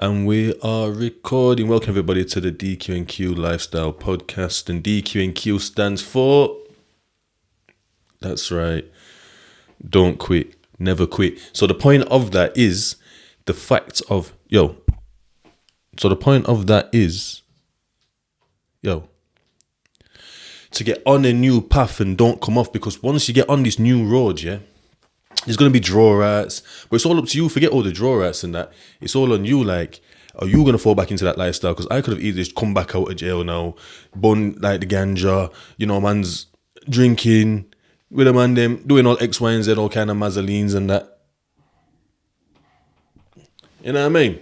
And we are recording. Welcome everybody to the DQ&Q Lifestyle Podcast. And DQ&Q stands for... That's right. Don't quit. Never quit. So the point of that is the fact of... So the point of that is... To get on a new path and don't come off. Because once you get on this new road, there's going to be drawouts, but it's all up to you. Forget all the drawouts and that. It's all on you. Like, are you going to fall back into that lifestyle? Because I could have easily just come back out of jail now, bun like the ganja, man's drinking with a man, them doing all X, Y, and Z, all kind of mazzelines and that. You know what I mean?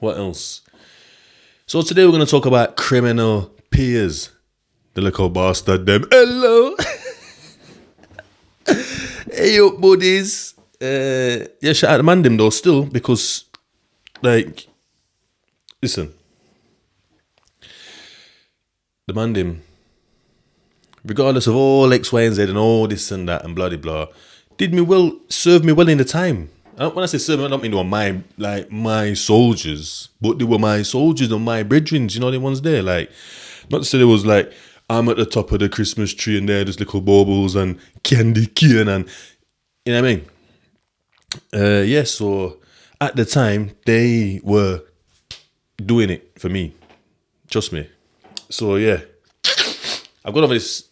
What else? So today we're going to talk about criminal peers. The little bastard, them. Hello. Hey up, buddies. Shout out to Mandim though, still, because, listen, the Mandim, regardless of all X, Y, and Z and all this and that and blah, blah, blah, did me well, served me well in the time. When I say serve me, I don't mean they were my soldiers, but they were my soldiers and my brethren, the ones there. Not to say they was I'm at the top of the Christmas tree and there, there's little baubles and candy cane and, you know what I mean? So at the time, they were doing it for me. Trust me. So, I've got over this,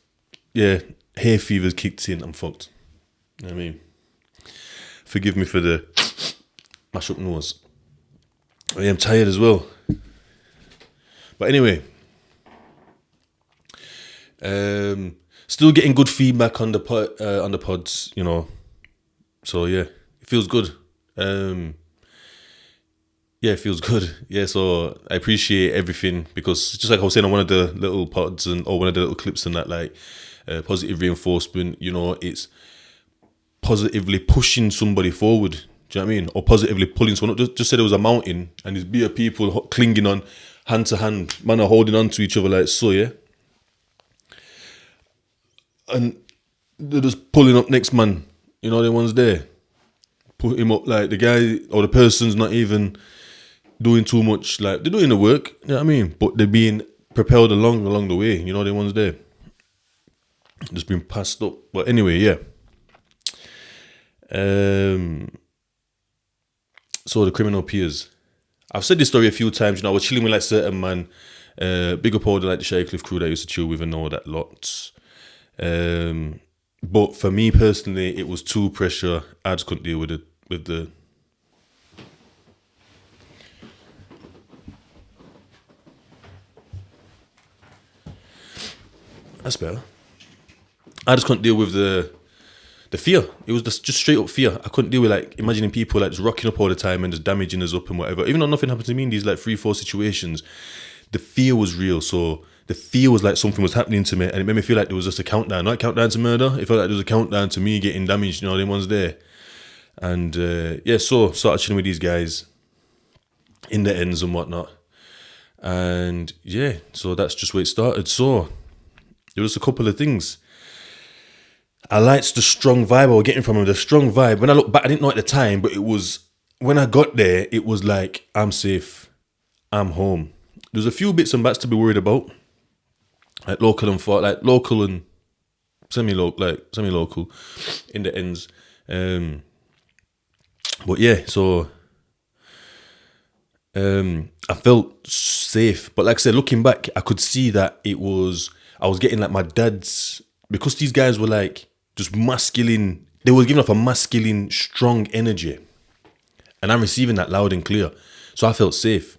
hay fever's kicked in, I'm fucked. You know what I mean? Forgive me for the mash up nose. I am tired as well. But anyway... still getting good feedback on the pods, So it feels good. It feels good. So I appreciate everything because just like I was saying on one of the little pods or one of the little clips and that, positive reinforcement. It's positively pushing somebody forward. Do you know what I mean? Or positively pulling someone up. Just say there was a mountain and there's bare people clinging on hand to hand. Man are holding on to each other like so. And they're just pulling up next man. The ones there. Put him up the guy or the person's not even doing too much. They're doing the work, you know what I mean? But they're being propelled along the way. The ones there. Just being passed up. But anyway, So the criminal peers. I've said this story a few times. I was chilling with certain man. Big up all the Sherry Cliff crew that I used to chill with and all that lot. But for me personally, it was too pressure. I just couldn't deal with it. That's better. I just couldn't deal with the fear. It was just straight up fear. I couldn't deal with imagining people just rocking up all the time and just damaging us up and whatever. Even though nothing happened to me in these 3-4 situations, the fear was real. So the fear was something was happening to me, and it made me feel like there was just a countdown. Not a countdown to murder. It felt like there was a countdown to me getting damaged. Them ones there. And so started chilling with these guys in the ends and whatnot. And so that's just where it started. So there was a couple of things. I liked the strong vibe I was getting from him. The strong vibe. When I look back, I didn't know at the time, but it was when I got there. It was I'm safe, I'm home. There's a few bits and bats to be worried about. Local and far, local and semi-local in the ends. So I felt safe. But like I said, looking back, I could see that I was getting my dad's, because these guys were just masculine. They were giving off a masculine, strong energy. And I'm receiving that loud and clear. So I felt safe.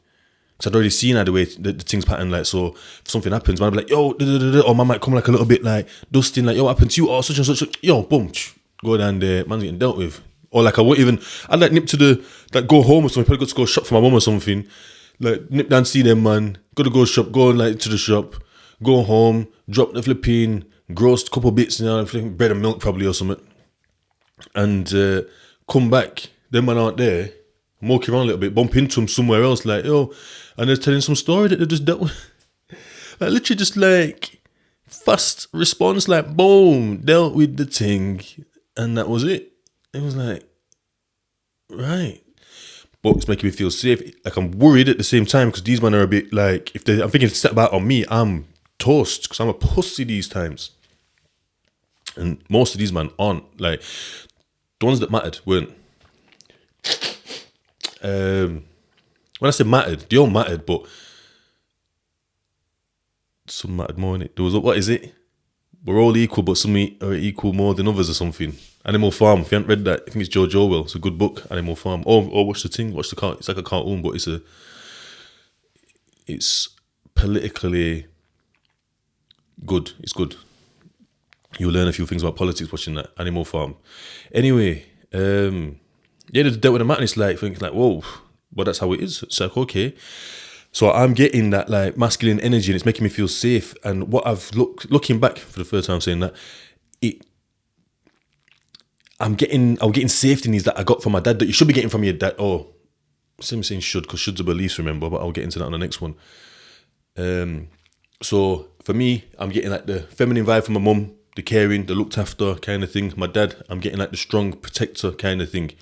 Because I'd already seen the way the things pattern, so if something happens, man, I'd be yo, or man might come a little bit dusting, yo, what happened to you? Oh, such and such, yo, boom, go down there, man's getting dealt with. Or I won't even, I'd nip to go home or something, probably got to go shop for my mum or something, nip down, see them, man, gotta go shop, go to the shop, go home, drop the flipping, gross couple bits, flipping bread and milk probably or something, and come back, them man aren't there, walking around a little bit, bump into them somewhere else, yo, and they're telling some story that they just dealt with. Literally just fast response, boom, dealt with the thing, and that was it. It was right. but it's making me feel safe. Like I'm worried at the same time because these men are a bit like, I'm thinking to step out on me, I'm toast because I'm a pussy these times. And most of these men aren't. Like, the ones that mattered weren't. When I say mattered, they all mattered, but some mattered more in it. There was, what is it? We're all equal, but some are equal more than others or something. Animal Farm. If you haven't read that, I think it's George Orwell. It's a good book, Animal Farm. Or watch the thing. Watch the cartoon. It's like a cartoon, but it's politically good. It's good. You'll learn a few things about politics watching that Animal Farm. Anyway, there's dealt with the matter. It's like thinking like, whoa, well that's how it is. It's like, okay. So I'm getting that like masculine energy, and it's making me feel safe. And what I've looking back for the first time saying that, I'm getting safety needs that I got from my dad that you should be getting from your dad. Oh, I'm saying should because should's a belief, remember, but I'll get into that on the next one. So for me, I'm getting like the feminine vibe from my mum, the caring, the looked after kind of thing. My dad, I'm getting like the strong protector kind of thing.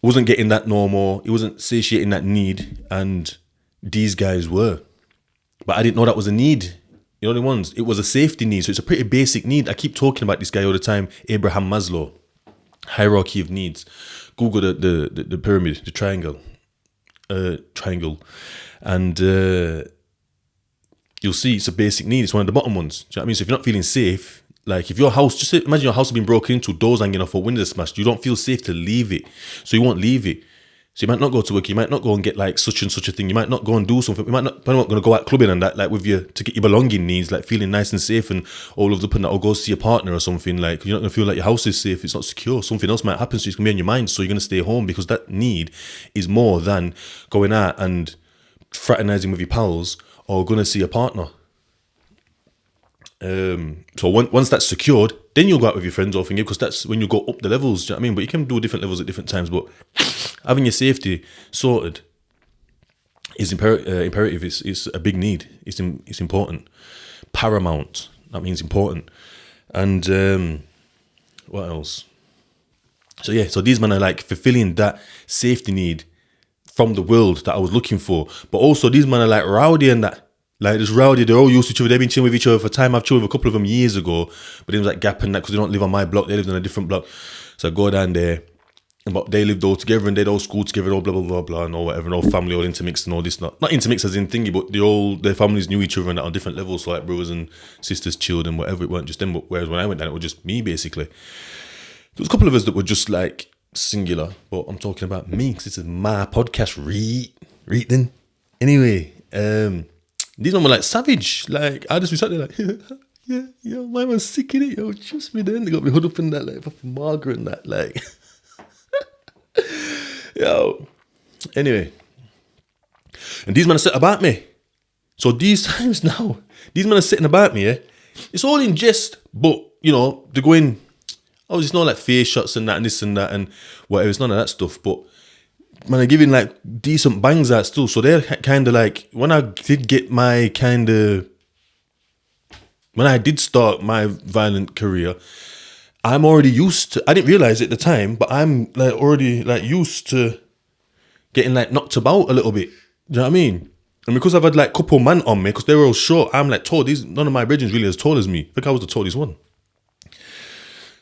Wasn't getting that no more. He wasn't satiating that need, and these guys were. But I didn't know that was a need. You know the ones? It was a safety need. So it's a pretty basic need. I keep talking about this guy all the time, Abraham Maslow. Hierarchy of needs. Google the pyramid, the triangle. And you'll see it's a basic need. It's one of the bottom ones. Do you know what I mean? So if you're not feeling safe, like if your house, just imagine your house has been broken into, doors hanging off or windows smashed, you don't feel safe to leave it. So you won't leave it. So you might not go to work, you might not go and get like such and such a thing, you might not go and do something, you're not going to go out clubbing and that, like with your, to get your belonging needs, like feeling nice and safe and all of the putting that, or go see a partner or something, like you're not going to feel like your house is safe, it's not secure, something else might happen, so it's going to be on your mind, so you're going to stay home because that need is more than going out and fraternizing with your pals or going to see a partner. So once that's secured, then you'll go out with your friends or thingy, because that's when you go up the levels. Do you know what I mean? But you can do different levels at different times. But having your safety sorted is imperative. It's a big need. It's important, paramount. That means important. And what else? So yeah, so these men are like fulfilling that safety need from the world that I was looking for. But also these men are like rowdy and that. Like, just rowdy, they're all used to each other. They've been chilling with each other for time. I've chilled with a couple of them years ago, but it was like gap and that because they don't live on my block. They lived on a different block. So I go down there, but they lived all together and they'd all school together, all blah, blah, blah, blah, and all whatever, and all family, all intermixed and all this. Not intermixed as in thingy, but their families knew each other and that on different levels. So like brothers and sisters chilled and whatever. It weren't just them, but whereas when I went down, it was just me basically. There was a couple of us that were just like singular, but I'm talking about me because this is my podcast. Reading. Anyway, these men were like savage. Like, I just be sat there like, yeah, my man's sick in it, yo, trust me then. They got me hood up in that, like, fucking Margaret and that, like. Yo. Anyway. And these men are sitting about me. So these times now, these men are sitting about me, yeah. It's all in jest, but, you know, they're going, oh, it's not like face shots and that and this and that and whatever. It's none of that stuff, but man, I'm giving like decent bangs out still. So they're kind of like, when I did get my when I did start my violent career, I'm already used to, I didn't realize it at the time, but I'm like already like used to getting like knocked about a little bit. Do you know what I mean? And because I've had like couple man on me, because they were all short, I'm like tall. None of my brethren really as tall as me. I think I was the tallest one.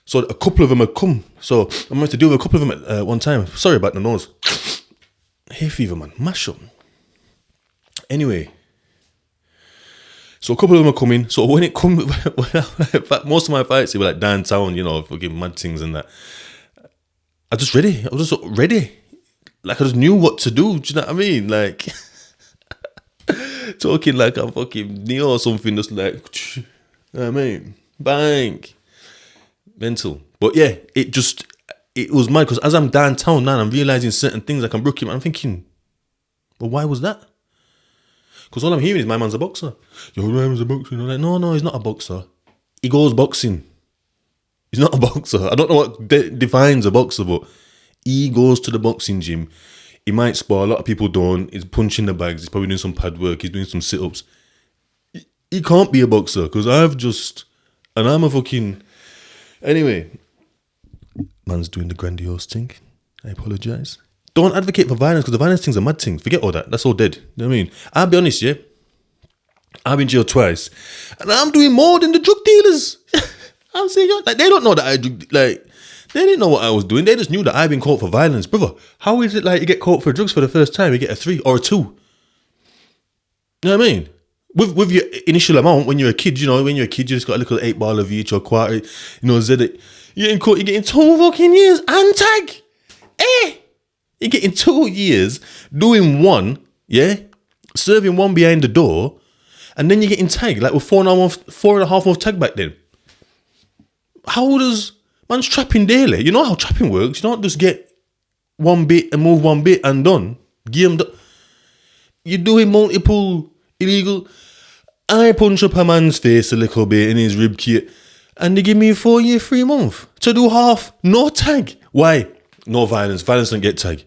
So a couple of them had come. So I'm going to deal with a couple of them at one time. Sorry about the nose. Hay fever, man. Mash up. Anyway. So a couple of them are coming. So when it comes, most of my fights, they were like downtown, you know, fucking mad things and that. I was just ready. Like I just knew what to do. Do you know what I mean? Like, talking like I'm fucking Neo or something, just like, you know what I mean? Bang. Mental. But yeah, it was mad because as I'm downtown now, I'm realizing certain things like I'm rookie. I'm thinking, well, why was that? Because all I'm hearing is my man's a boxer. Your man's a boxer. I'm like, no, he's not a boxer. He goes boxing. He's not a boxer. I don't know what defines a boxer, but he goes to the boxing gym. He might spar. A lot of people don't. He's punching the bags. He's probably doing some pad work. He's doing some sit-ups. He can't be a boxer because I'm a fucking... Anyway, man's doing the grandiose thing. I apologise. don't advocate for violence, because the violence thing's a mad thing. Forget all that. That's all dead. You know what I mean? I'll be honest, yeah. I've been jailed twice, and I'm doing more than the drug dealers. I'm saying, like, they don't know that they didn't know what I was doing. They just knew that I've been caught for violence, brother. How is it like you get caught for drugs for the first time, you get a 3 or a 2? You know what I mean? With your initial amount, when you're a kid, you just got a little 8 ball of each or quarter, Zed. You're getting caught, you're getting 2 fucking years and tag. You're getting 2 years, doing 1, yeah? Serving 1 behind the door, and then you're getting tagged, like with 4.5 month tag back then. How does man's trapping daily? You know how trapping works. You don't just get 1 bit and move 1 bit and done. You're doing multiple illegal. I punch up a man's face a little bit in his rib kit, and they give me 4 year 3 month to do half, no tag. Why? No violence. Violence don't get tag.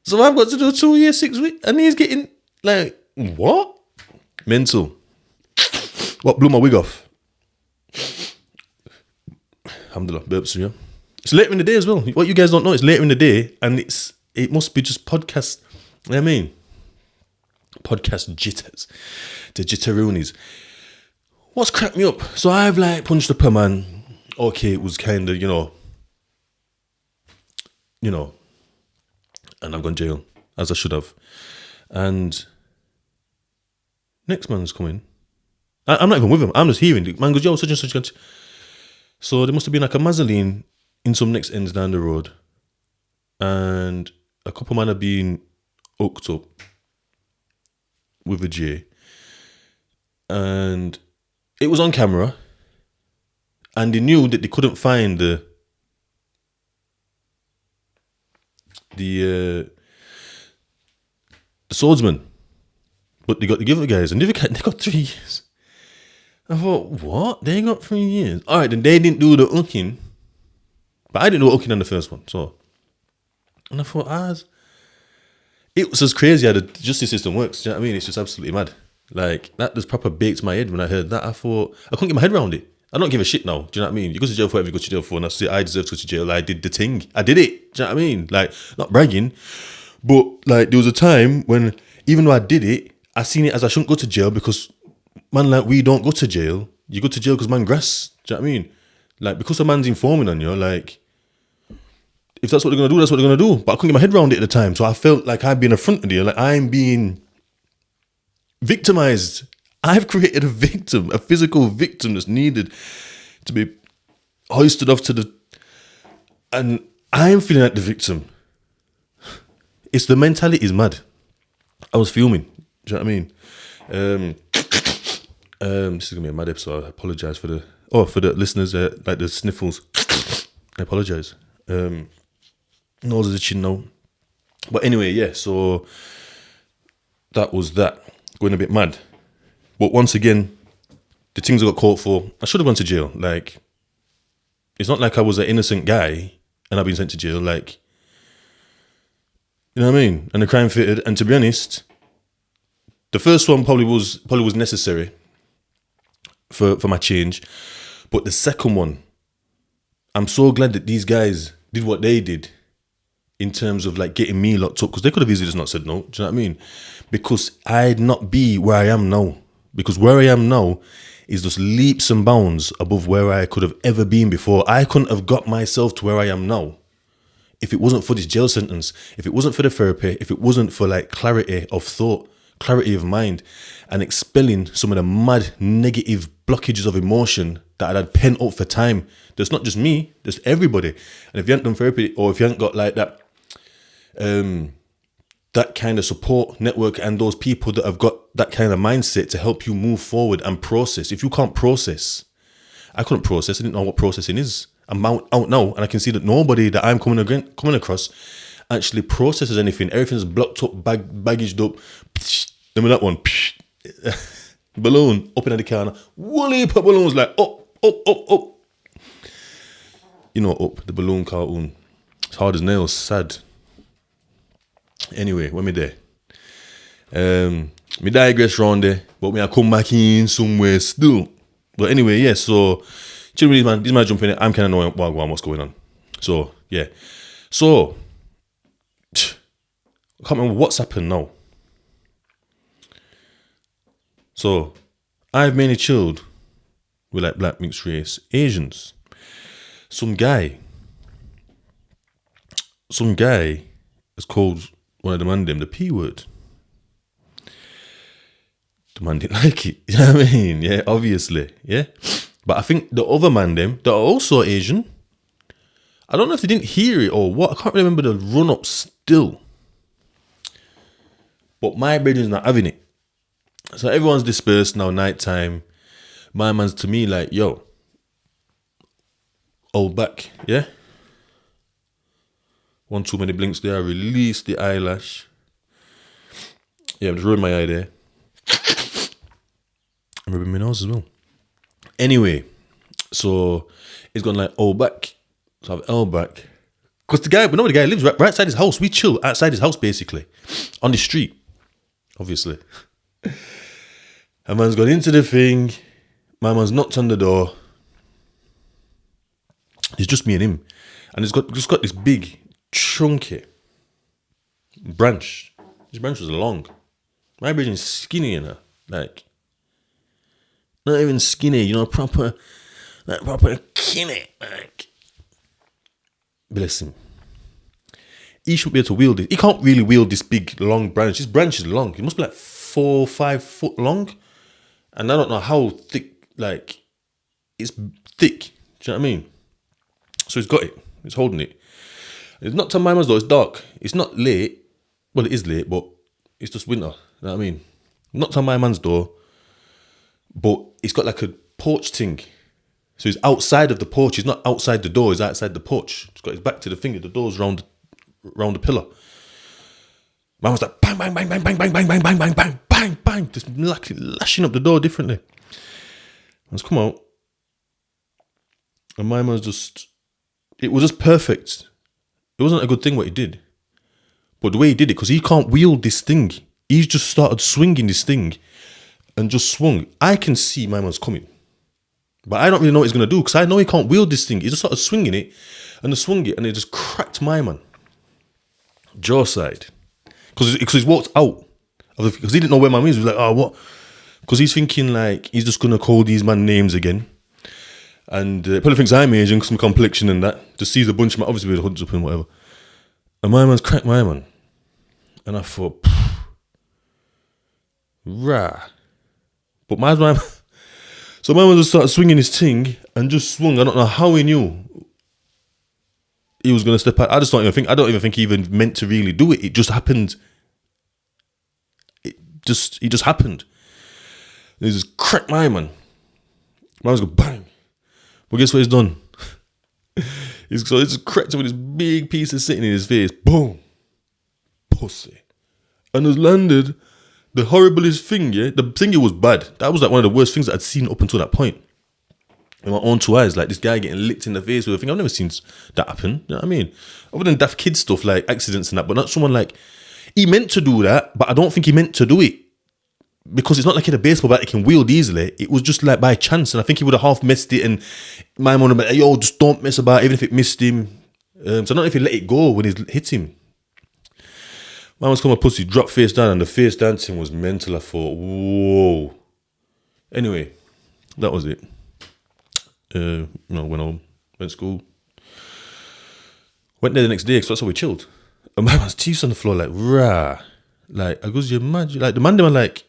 So I've got to do 2 years 6 weeks, and he's getting like what? Mental. What blew my wig off? Alhamdulillah, burps, yeah. It's later in the day as well. What you guys don't know, it's later in the day, and it must be just podcast. You know what I mean? Podcast jitters, the jitteroonies. What's cracked me up? So I've like punched up a man. Okay, it was kind of and I've gone jail, as I should have. And next man's coming. I'm not even with him. I'm just hearing. The man goes, yo, such and such. So there must have been like a mazzoline in some next ends down the road. And a couple man have been hooked up with a J. And it was on camera. And they knew that they couldn't find the swordsman. But they got the other guys. And they got 3 years. I thought, what? They got 3 years. All right, then they didn't do the hooking. But I didn't do hooking on the first one. So, and I thought, it was just crazy how the justice system works. Do you know what I mean? It's just absolutely mad. Like, that just proper baked my head when I heard that. I thought, I couldn't get my head around it. I don't give a shit now. Do you know what I mean? You go to jail for whatever you go to jail for. And I deserve to go to jail. I did the thing. I did it. Do you know what I mean? Like, not bragging. But, like, there was a time when, even though I did it, I seen it as I shouldn't go to jail because, man, like, we don't go to jail. You go to jail because man grass. Do you know what I mean? Like, because a man's informing on you, like, if that's what they're going to do, that's what they're going to do. But I couldn't get my head around it at the time. So I felt like I'd been affronted here. Like, I'm being victimized. I've created a victim, a physical victim that's needed to be hoisted off to the... And I'm feeling like the victim. It's the mentality is mad. I was fuming. Do you know what I mean? This is going to be a mad episode. I apologise for the listeners, like the sniffles. I apologise. Nose is itching now. But anyway, yeah, so that was that. Going a bit mad. But once again, the things I got caught for, I should have gone to jail. Like, it's not like I was an innocent guy and I've been sent to jail. Like, you know what I mean? And the crime fitted. And to be honest, the first one probably was necessary for my change. But the second one, I'm so glad that these guys did what they did in terms of like getting me locked up, because they could have easily just not said no. Do you know what I mean? Because I'd not be where I am now. Because where I am now is just leaps and bounds above where I could have ever been before. I couldn't have got myself to where I am now if it wasn't for this jail sentence, if it wasn't for the therapy, if it wasn't for like clarity of thought, clarity of mind, and expelling some of the mad negative blockages of emotion that I'd had pent up for time. There's not just me, there's everybody. And if you haven't done therapy, or if you haven't got like that that kind of support network and those people that have got that kind of mindset to help you move forward and process. If you can't process, I couldn't process. I didn't know what processing is. I'm out now, and I can see that nobody that I'm coming across actually processes anything. Everything's blocked up, baggaged up. Remember that one? Balloon up in the corner. Woolly put balloons like up. You know, up the balloon cartoon. It's hard as nails. Sad. Anyway, when me there, me digress round there, but me I come back in somewhere still. But anyway, yeah. So generally, these man jumping in. I'm kind of knowing what's going on. So, yeah. So, I can't remember what's happened now. So, I've mainly chilled with like black, mixed race, Asians. Some guy has called one of the man them the P word. The man didn't like it. You know what I mean? Yeah, obviously. Yeah. But I think the other man them, that are also Asian, I don't know if they didn't hear it or what. I can't remember the run up still. But my brethren's not having it. So everyone's dispersed now, nighttime. My man's to me like, yo, hold back, yeah? One too many blinks there, I release the eyelash. Yeah, I'm just rubbing my eye there. I'm rubbing my nose as well. Anyway, so he's gone like, hold back. So I've held back. Because the guy lives right outside his house. We chill outside his house, basically. On the street, obviously. A man's gone into the thing. My man's knocked on the door. It's just me and him. And he's just got this big, chunky branch. This branch was long. My bridge is skinny, you know. Like, not even skinny, you know, proper skinny. Like, bless him. He shouldn't be able to wield it. He can't really wield this big, long branch. This branch is long. It must be like 4 or 5 foot long. And I don't know how thick, like, it's thick. Do you know what I mean? So he's got it. He's holding it. It's not to my man's door. It's dark. It's not late. Well, it is late, but it's just winter. You know what I mean? Not to my man's door, but it's got like a porch thing. So he's outside of the porch. He's not outside the door. He's outside the porch. He's got his back to the finger. The door's round the pillar. Man was like bang, bang, bang, bang, bang, bang, bang, bang, bang, bang, bang, bang, bang, just lashing up the door differently. Let's come out. And my man's it was just perfect. It wasn't a good thing what he did. But the way he did it, because he can't wield this thing. He's just started swinging this thing and just swung. I can see my man's coming. But I don't really know what he's going to do because I know he can't wield this thing. He just started swinging it and swung it and it just cracked my man. Jaw side. Because he's walked out. Because he didn't know where my man was. He was like, oh, what? Because he's thinking like he's just going to call these man names again. And probably thinks I'm Asian because my complexion and that. Just sees a bunch of my, obviously with hoods up and whatever. And my man's cracked my man. And I thought, rah. But my man, so my man just started swinging his thing and just swung. I don't know how he knew he was going to step out. I don't even think he even meant to really do it. It just happened. It just happened. He just cracked my man. My man's go bang. But guess what he's done? So he just cracked him with this big piece of sitting in his face. Boom. Pussy. And has landed the horriblest thing, yeah? The thing, it was bad. That was like one of the worst things that I'd seen up until that point. In my own 2 eyes, like this guy getting licked in the face with a thing. I've never seen that happen. You know what I mean? Other than daft kid stuff, like accidents and that, but not someone like, he meant to do that, but I don't think he meant to do it. Because it's not like he had a baseball bat he can wield easily. It was just like by chance. And I think he would have half missed it. And my mum would have been like, yo, just don't mess about, even if it missed him. So I don't know if he let it go when he hit him. My man's come a pussy, dropped face down, and the face dancing was mental. I thought, whoa. Anyway, that was it. Went home, went to school. Went there the next day, because that's how we chilled. And my man's teeth on the floor, like, rah. Like, I goes, you imagine? Like, the man, they were like,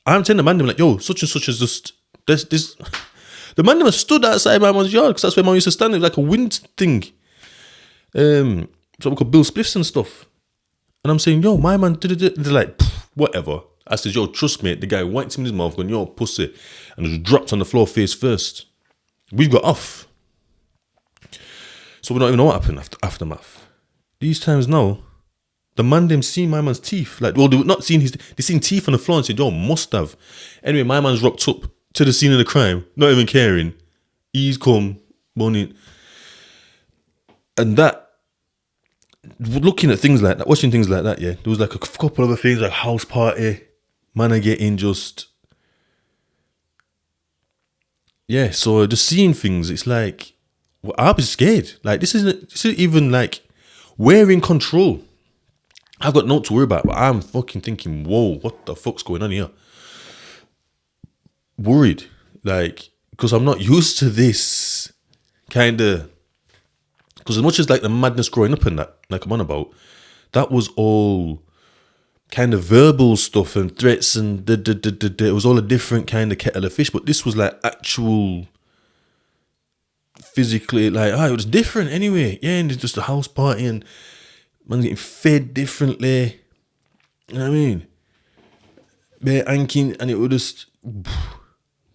I'm telling the man, they were like, yo, such and such is just, this. The man, they were stood outside my man's yard, because that's where my used to stand. It was like a wind thing. So we could build spliffs and stuff. And I'm saying, yo, my man, they're like, whatever. I said, yo, trust me. The guy wiped him in his mouth, going, yo, pussy. And just dropped on the floor face first. We got off. So we don't even know what happened aftermath. These times now, the man them seen my man's teeth. Like, well, they were not seeing they seen teeth on the floor and said, yo, must have. Anyway, my man's rocked up to the scene of the crime, not even caring. He's come, money. And that, looking at things like that, watching things like that, yeah, there was like a couple other things like house party, man are getting just, yeah, so just seeing things, it's like, well, I'll be scared. Like this isn't even like we're in control. I've got nothing to worry about, but I'm fucking thinking, whoa, what the fuck's going on here? Worried, like, because I'm not used to this kind of. Because as much as like the madness growing up and that, like I'm on about, that was all kind of verbal stuff and threats and it was all a different kind of kettle of fish. But this was like actual, physically, like, it was different anyway. Yeah, and it's just a house party and man's getting fed differently. You know what I mean? Bare anking, and it would just,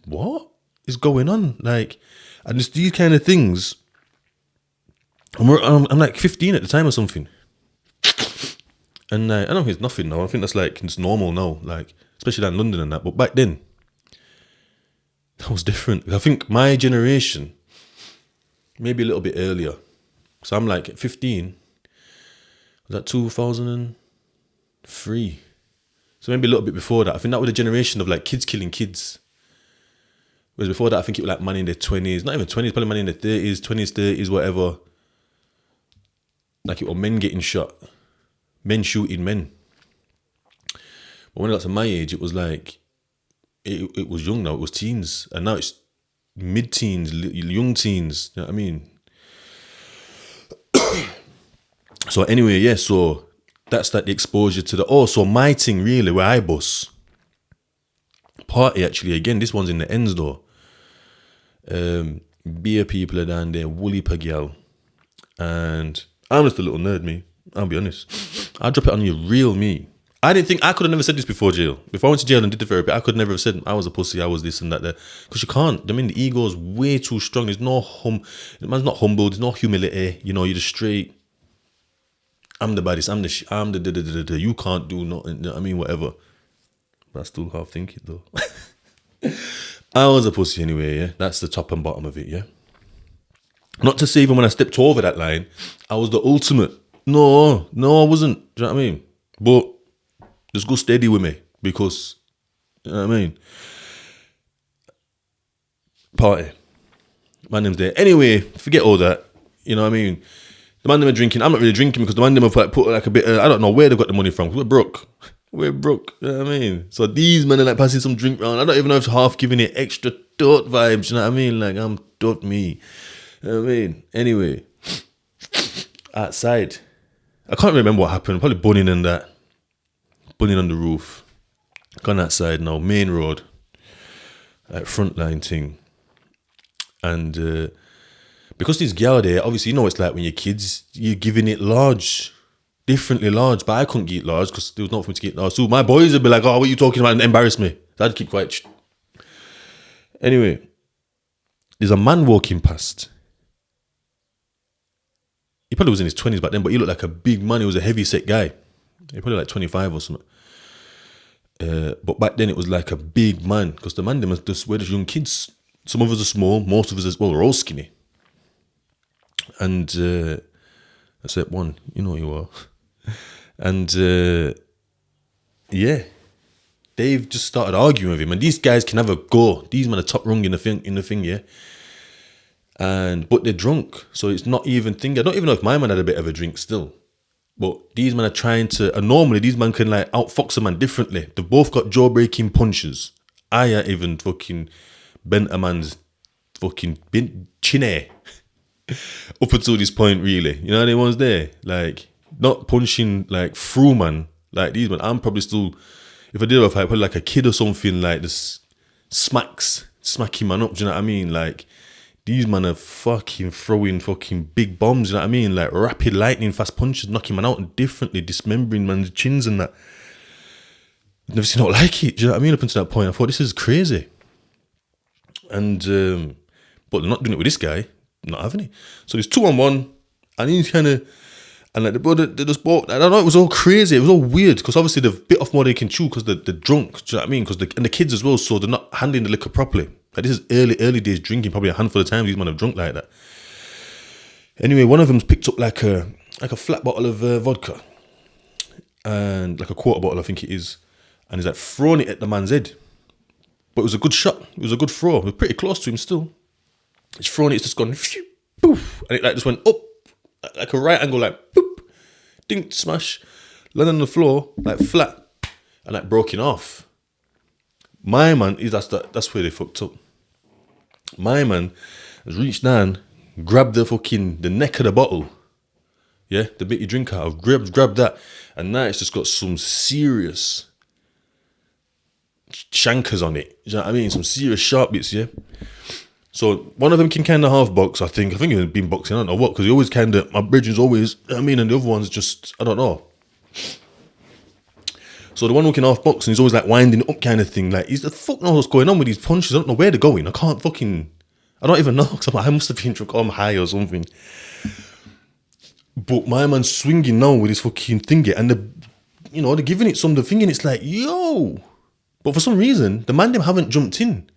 what is going on? Like, and just these kind of things. I'm like 15 at the time or something. And I don't think it's nothing now. I think that's like, it's normal now. Like, especially down in London and that. But back then, that was different. I think my generation, maybe a little bit earlier. So I'm like 15. Was that 2003? So maybe a little bit before that. I think that was a generation of like kids killing kids. Whereas before that, I think it was like man in their 20s. Not even 20s, probably man in their 30s, 20s, 30s, whatever. Like it was men getting shot. Men shooting men. But when I got to my age, it was like, it was young now. It was teens. And now it's mid-teens, young teens. You know what I mean? So anyway, yeah, so that's like the exposure to the, so my thing really, where I bus. Party actually, again, this one's in the ends though. Beer people are down there, woolly per girl. And I'm just a little nerd, me. I'll be honest. I'll drop it on you real me. I didn't think, I could have never said this before jail. Before I went to jail and did the therapy, I could never have said I was a pussy, I was this and that there. Because you can't. I mean, the ego is way too strong. There's no the man's not humble, there's no humility. You know, you're just straight, I'm the baddest, I'm the you can't do nothing. You know what I mean, whatever. But I still half think it though. I was a pussy anyway, yeah. That's the top and bottom of it, yeah. Not to say even when I stepped over that line, I was the ultimate. No, I wasn't. Do you know what I mean? But just go steady with me because, you know what I mean? Party. My name's there. Anyway, forget all that. You know what I mean? The man them are drinking. I'm not really drinking because the man them have like put like a bit, I don't know where they got the money from. We're broke. You know what I mean? So these men are like passing some drink around. I don't even know if it's half giving it extra dirt vibes. You know what I mean? Like I'm dirt me. You know what I mean? Anyway, outside. I can't remember what happened. Probably bunning on the roof. Gone outside now, main road, like frontline thing. And because this girl there, obviously, you know, it's like when you're kids, you're giving it large, differently large. But I couldn't get large because there was nothing for me to get large. So my boys would be like, "Oh, what are you talking about?" and embarrass me. So I'd keep quiet. Anyway, there's a man walking past. He probably was in his 20s back then, but he looked like a big man. He was a heavy set guy. He probably like 25 or something. But back then it was like a big man because the man, we're just young kids. Some of us are small, most of us as well, we're all skinny. And except one, you know you are. And yeah, they've just started arguing with him. And these guys can have a go. These men are top rung in the thing, yeah. But they're drunk, so it's not even thing. I don't even know if my man had a bit of a drink still. But these men are trying to, and normally these men can like outfox a man differently. They've both got jaw-breaking punches. I ain't even fucking bent a man's fucking chin hair up until this point, really. You know, anyone's there, like not punching like through man like these men. I'm probably still, if I did a fight, probably like a kid or something, like this smacking man up. Do you know what I mean? Like. These men are fucking throwing fucking big bombs, you know what I mean? Like rapid lightning, fast punches, knocking man out and differently, dismembering man's chins and that. I've never seen nothing like it, do you know what I mean? Up until that point, I thought, this is crazy. And, but they're not doing it with this guy, not having it. So there's 2-on-1, and he's kind of, and like the brother, they just bought, I don't know, it was all crazy, it was all weird, because obviously they've bit off more than they can chew, because they're drunk, do you know what I mean? And the kids as well, so they're not handling the liquor properly. Like this is early days drinking, probably a handful of times these men have drunk like that. Anyway, one of them's picked up like a flat bottle of vodka and like a quarter bottle, I think it is, and he's like throwing it at the man's head. But it was a good shot. It was a good throw. We're pretty close to him still. He's throwing it. It's just gone. Phew, poof, and it like just went up like a right angle, like boop, dink, smash, landed on the floor like flat, and like broken off. My man is that's where they fucked up. My man has reached down, grabbed the neck of the bottle, yeah, the bit you drink out of, grabbed that, and now it's just got some serious shankers on it. You know what I mean? Some serious sharp bits, yeah. So one of them can kind of half box, I think he's been boxing, I don't know what, because he always kind of, my brethren's always, I mean, and the other one's just, I don't know. So the one who can half box, and he's always like winding up kind of thing, like, he's the fuck knows what's going on with these punches, I don't know where they're going, I don't even know, because I'm like, I must have been drunk, or I'm high or something. But my man's swinging now with his fucking thingy, and they're giving it some, the thing, and it's like, yo. But for some reason, the man them haven't jumped in,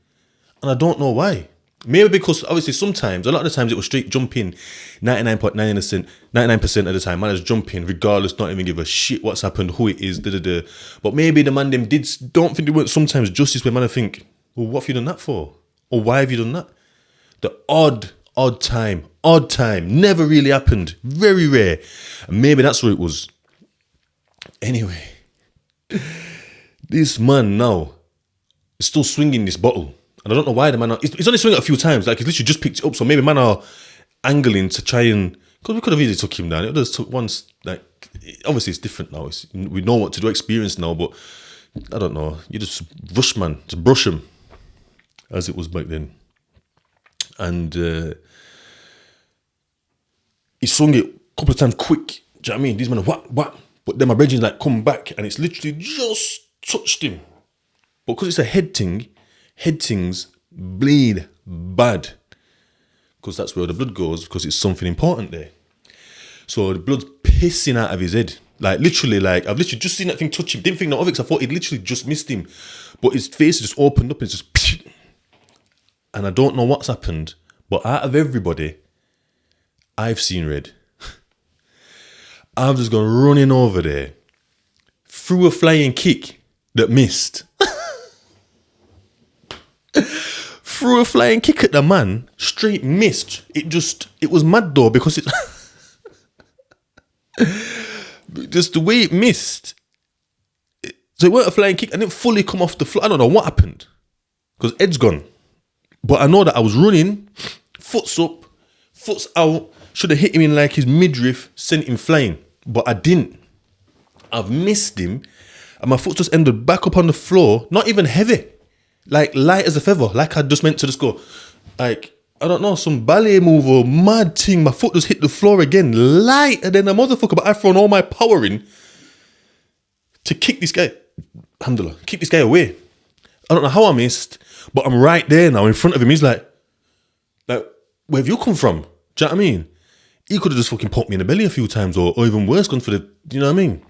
and I don't know why. Maybe because obviously sometimes, a lot of the times it was straight jump in, 99% of the time, man is jumping regardless, not even give a shit what's happened, who it is, But maybe the man them don't think they weren't sometimes justice where man I think, well, what have you done that for? Or why have you done that? The odd time, never really happened, very rare. And maybe that's what it was. Anyway, this man now is still swinging this bottle. And I don't know why the man, he's only swinging it a few times, like he's literally just picked it up, so maybe man are angling to try and, because we could have easily took him down, it just took once, like, obviously it's different now, we know what to do, experience now, but I don't know, you just brush him, as it was back then. And he swung it a couple of times quick, do you know what I mean? These men are whack, but then my brethren's like come back, and it's literally just touched him. But because it's a head things bleed bad, because that's where the blood goes, because it's something important there. So the blood's pissing out of his head, like literally, like I've literally just seen that thing touch him, didn't think of it, because I thought it literally just missed him, but his face just opened up and it's just, and I don't know what's happened, but out of everybody, I've seen red. I've just gone running over there, threw a flying kick that missed. Threw a flying kick at the man, straight missed. It was mad though, because it just the way it missed. So it weren't a flying kick, and it fully come off the floor. I don't know what happened, because Ed's gone. But I know that I was running, foots up, foots out, should have hit him in like his midriff, sent him flying. But I didn't. I've missed him, and my foot just ended back up on the floor, not even heavy. Like light as a feather, like I just meant to just go, like, I don't know, some ballet move or mad thing. My foot just hit the floor again, light, and then a motherfucker, but I've thrown all my power in to kick this guy, alhamdulillah, kick this guy away. I don't know how I missed, but I'm right there now in front of him. He's like, where have you come from? Do you know what I mean? He could have just fucking popped me in the belly a few times, or even worse, gone for the, you know what I mean?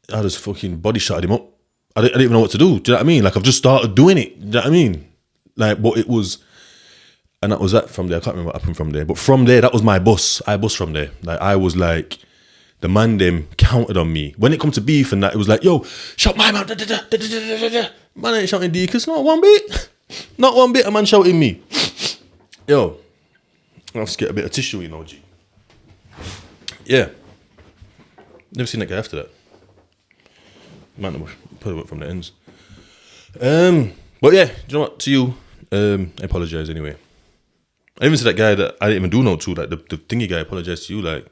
I just fucking body shot him up. I didn't even know what to do. Do you know what I mean? Like, I've just started doing it. Do you know what I mean? Like, but it was, and that was that from there. I can't remember what happened from there. But from there, that was my bus. I bus from there. Like, I was like, the man them counted on me. When it come to beef and that, it was like, yo, shout my man. Man ain't shouting Deacons. Not one bit. Not one bit. A man shouting me. Yo, I have to get a bit of tissue, you know, G. Yeah. Never seen that guy after that. Man, probably went from the ends. But yeah, do you know what? To you, I apologize anyway. I even said that guy that I didn't even do no to, like the thingy guy, apologized to you, like,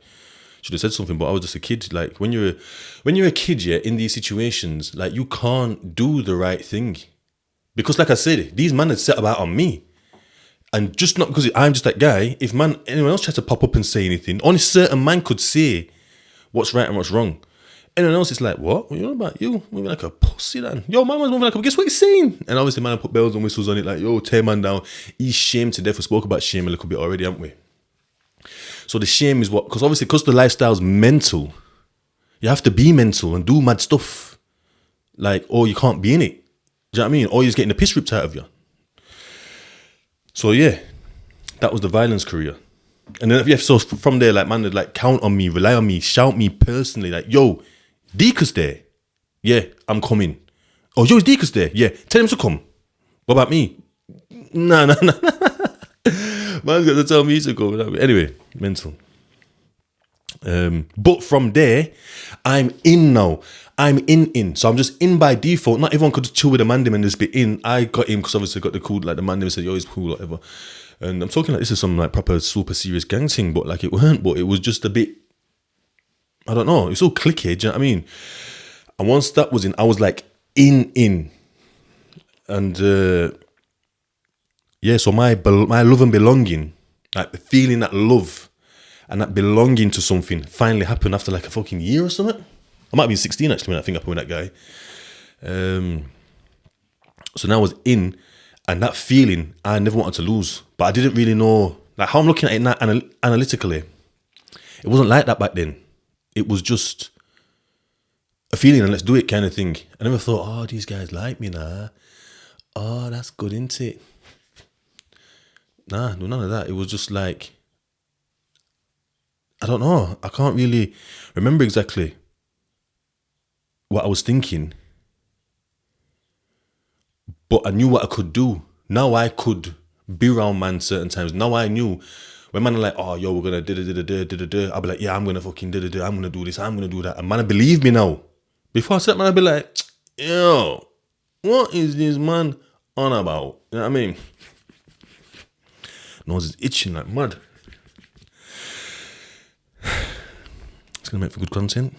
should have said something, but I was just a kid. Like, when you're a kid, yeah, in these situations, like, you can't do the right thing. Because like I said, these men had set about on me. And just not because I'm just that guy, if anyone else tries to pop up and say anything, only certain man could say what's right and what's wrong. Anyone else is like, what? What are you on about? You moving like a pussy then. Yo, my man's moving like a, guess what he's saying? And obviously man, I put bells and whistles on it, like, yo, tear man down. He's shamed to death. We spoke about shame a little bit already, haven't we? So the shame is what, because obviously, because the lifestyle's mental, you have to be mental and do mad stuff. Like, or you can't be in it. Do you know what I mean? Or you're just getting the piss ripped out of you. So yeah, that was the violence career. And then, yeah, so from there, like, man, they'd like count on me, rely on me, shout me personally, like, yo, Deacon's there. Yeah, I'm coming. Oh, yo, is Deacon's there? Yeah, tell him to come. What about me? No. Man's got to tell me to go. Anyway, mental. But from there, I'm in now. I'm in. So I'm just in by default. Not everyone could just chill with the man and just be in. I got in because obviously got the cool, like the man said, yo, he's cool, whatever. And I'm talking like this is some like proper super serious gang thing, but like it weren't, but it was just a bit, I don't know, it's all clicky, do you know what I mean? And once that was in, I was like in. And yeah, so my love and belonging, like the feeling that love and that belonging to something finally happened after like a fucking year or something. I might have been 16 actually when I think I put with that guy. So now I was in, and that feeling I never wanted to lose, but I didn't really know like how I'm looking at it now analytically. It wasn't like that back then. It was just a feeling and let's do it kind of thing. I never thought, oh, these guys like me now. Oh, that's good, isn't it? Nah, no, none of that. It was just like, I don't know. I can't really remember exactly what I was thinking. But I knew what I could do. Now I could be around man certain times. Now I knew when man are like, oh, yo, we're going to I'll be like, yeah, I'm going to fucking I'm going to do this, I'm going to do that. And man, believe me now. Before I said man, I'd be like, yo, what is this man on about? You know what I mean? Nose is itching like mad. It's going to make for good content.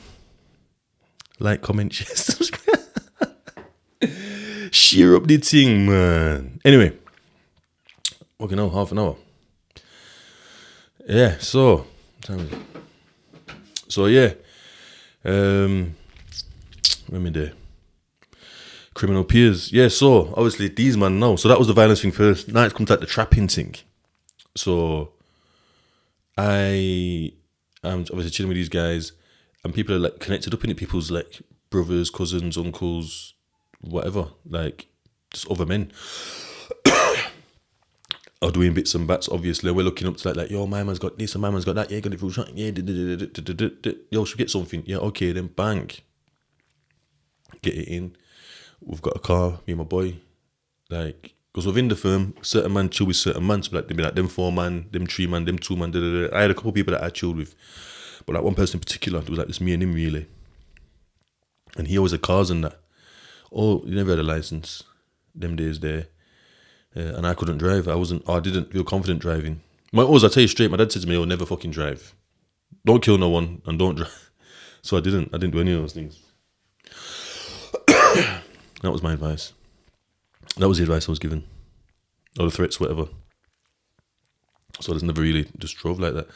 Like, comment, share, subscribe. Share up the thing, man. Anyway, okay, now half an hour. Yeah, so yeah. Let me there. Criminal peers. Yeah, so obviously these man know. So that was the violence thing first. Now it comes like the trapping thing. So I'm obviously chilling with these guys, and people are like connected up in it. People's like brothers, cousins, uncles, whatever, like just other men are doing bits and bats. Obviously, we're looking up to like yo, my man's got this and my man's got that. Yeah, got it through shot. Yeah, yo, should we get something? Yeah, okay, then bang, get it in. We've got a car, me and my boy. Like, because within the firm, certain man chill with certain man. So like, they be like them 4 man, them 3 man, them 2 man. I had a couple of people that I chilled with, but like one person in particular, it was like just me and him really. And he always had cars and that. Oh, he never had a license them days there. And I couldn't drive. I didn't feel confident driving. I'll tell you straight, my dad said to me, oh, never fucking drive. Don't kill no one and don't drive. So I didn't do any of those things. That was my advice. That was the advice I was given. Or the threats, whatever. So I just never really just drove like that.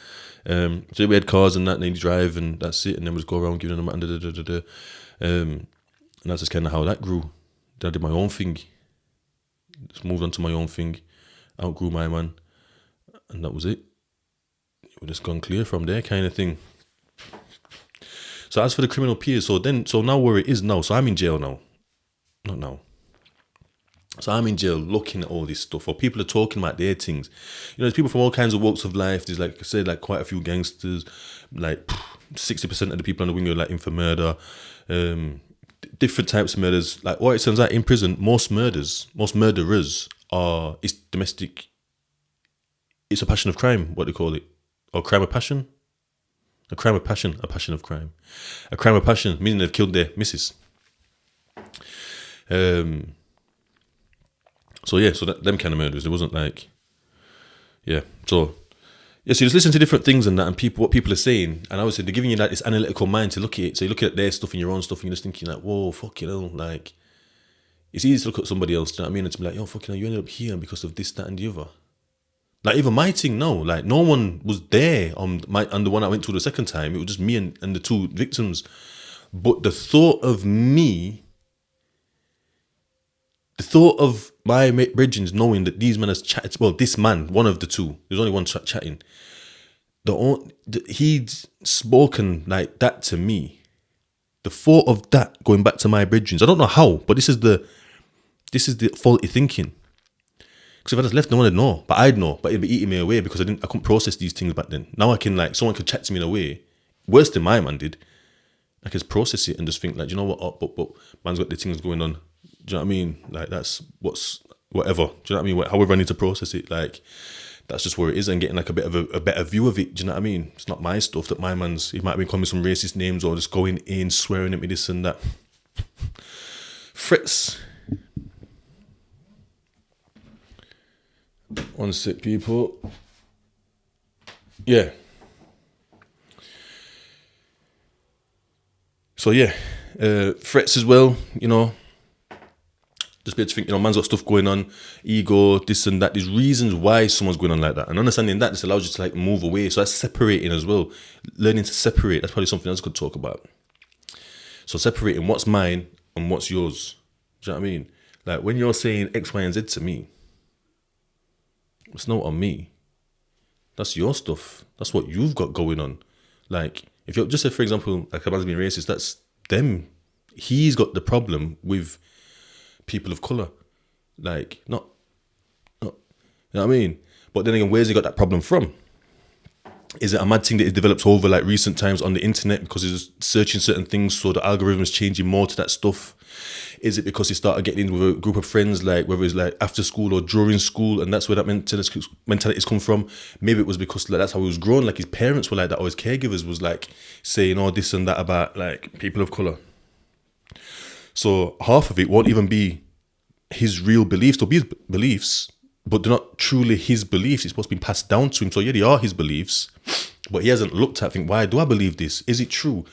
So we had cars and that, and then you drive and that's it. And then we'd go around giving them and that's just kind of how that grew. Then I did my own thing. Just moved on to my own thing. Outgrew my man. And that was it. We just gone clear from there kind of thing. So as for the criminal peers, so now where it is now, so I'm in jail now. Not now. So I'm in jail looking at all this stuff, or people are talking about their things. You know, there's people from all kinds of walks of life. There's like I said, like quite a few gangsters, like 60% of the people on the wing are like in for murder. Different types of murders. Like what it turns out in prison, most murderers it's domestic. It's a passion of crime, what they call it. Or crime of passion. A crime of passion, a passion of crime. A crime of passion, meaning they've killed their missus. So yeah, so them kind of murders. It wasn't like, yeah. So yeah, so you just listen to different things and that, and what people are saying, and obviously they're giving you like this analytical mind to look at it. So you're looking at their stuff and your own stuff, and you're just thinking like, whoa, fuck, you know, like it's easy to look at somebody else. Do you know what I mean? And to be like, yo, fucking, you ended up here because of this, that, and the other. Like even my thing, no, like no one was there on the one I went to the second time. It was just me and the 2 victims. But the thought of my bridgings knowing that these men has chatted, well, this man, one of the 2, there's only one chatting. He'd spoken like that to me. The thought of that going back to my bridgings, I don't know how, but this is the faulty thinking. Because if I just left, no one would know. But I'd know. But it'd be eating me away because I couldn't process these things back then. Now I can, like, someone could chat to me in a way worse than my man did. I can process it and just think, like, do you know what? Oh, but man's got the things going on. Do you know what I mean? Like, that's what's whatever. Do you know what I mean? However I need to process it, like, that's just where it is, and getting like a bit of a better view of it. Do you know what I mean? It's not my stuff that my man's, he might be calling me some racist names or just going in, swearing at me this and that. Fritz. One sec, people. Yeah. So yeah, threats as well, you know. Just be able to think, you know, man's got stuff going on, ego, this and that. There's reasons why someone's going on like that. And understanding that, this allows you to like move away. So that's separating as well. Learning to separate, that's probably something else I could talk about. So separating what's mine and what's yours. Do you know what I mean? Like when you're saying X, Y, and Z to me, it's not on me. That's your stuff. That's what you've got going on. Like, if you're just say, for example, like a man's being racist, that's them. He's got the problem with people of colour. Like, not, you know what I mean? But then again, where's he got that problem from? Is it a mad thing that it develops over like recent times on the internet because he's searching certain things, so the algorithm's changing more to that stuff? Is it because he started getting in with a group of friends, like whether it's like after school or during school, and that's where that mentality's come from? Maybe it was because like, that's how he was grown, like his parents were like that, or his caregivers was like saying all this and that about like people of colour. So half of it won't even be his real beliefs. They'll be his beliefs, but they're not truly his beliefs. It's supposed to be passed down to him. So yeah, they are his beliefs, but he hasn't looked at, think, why do I believe this? Is it true?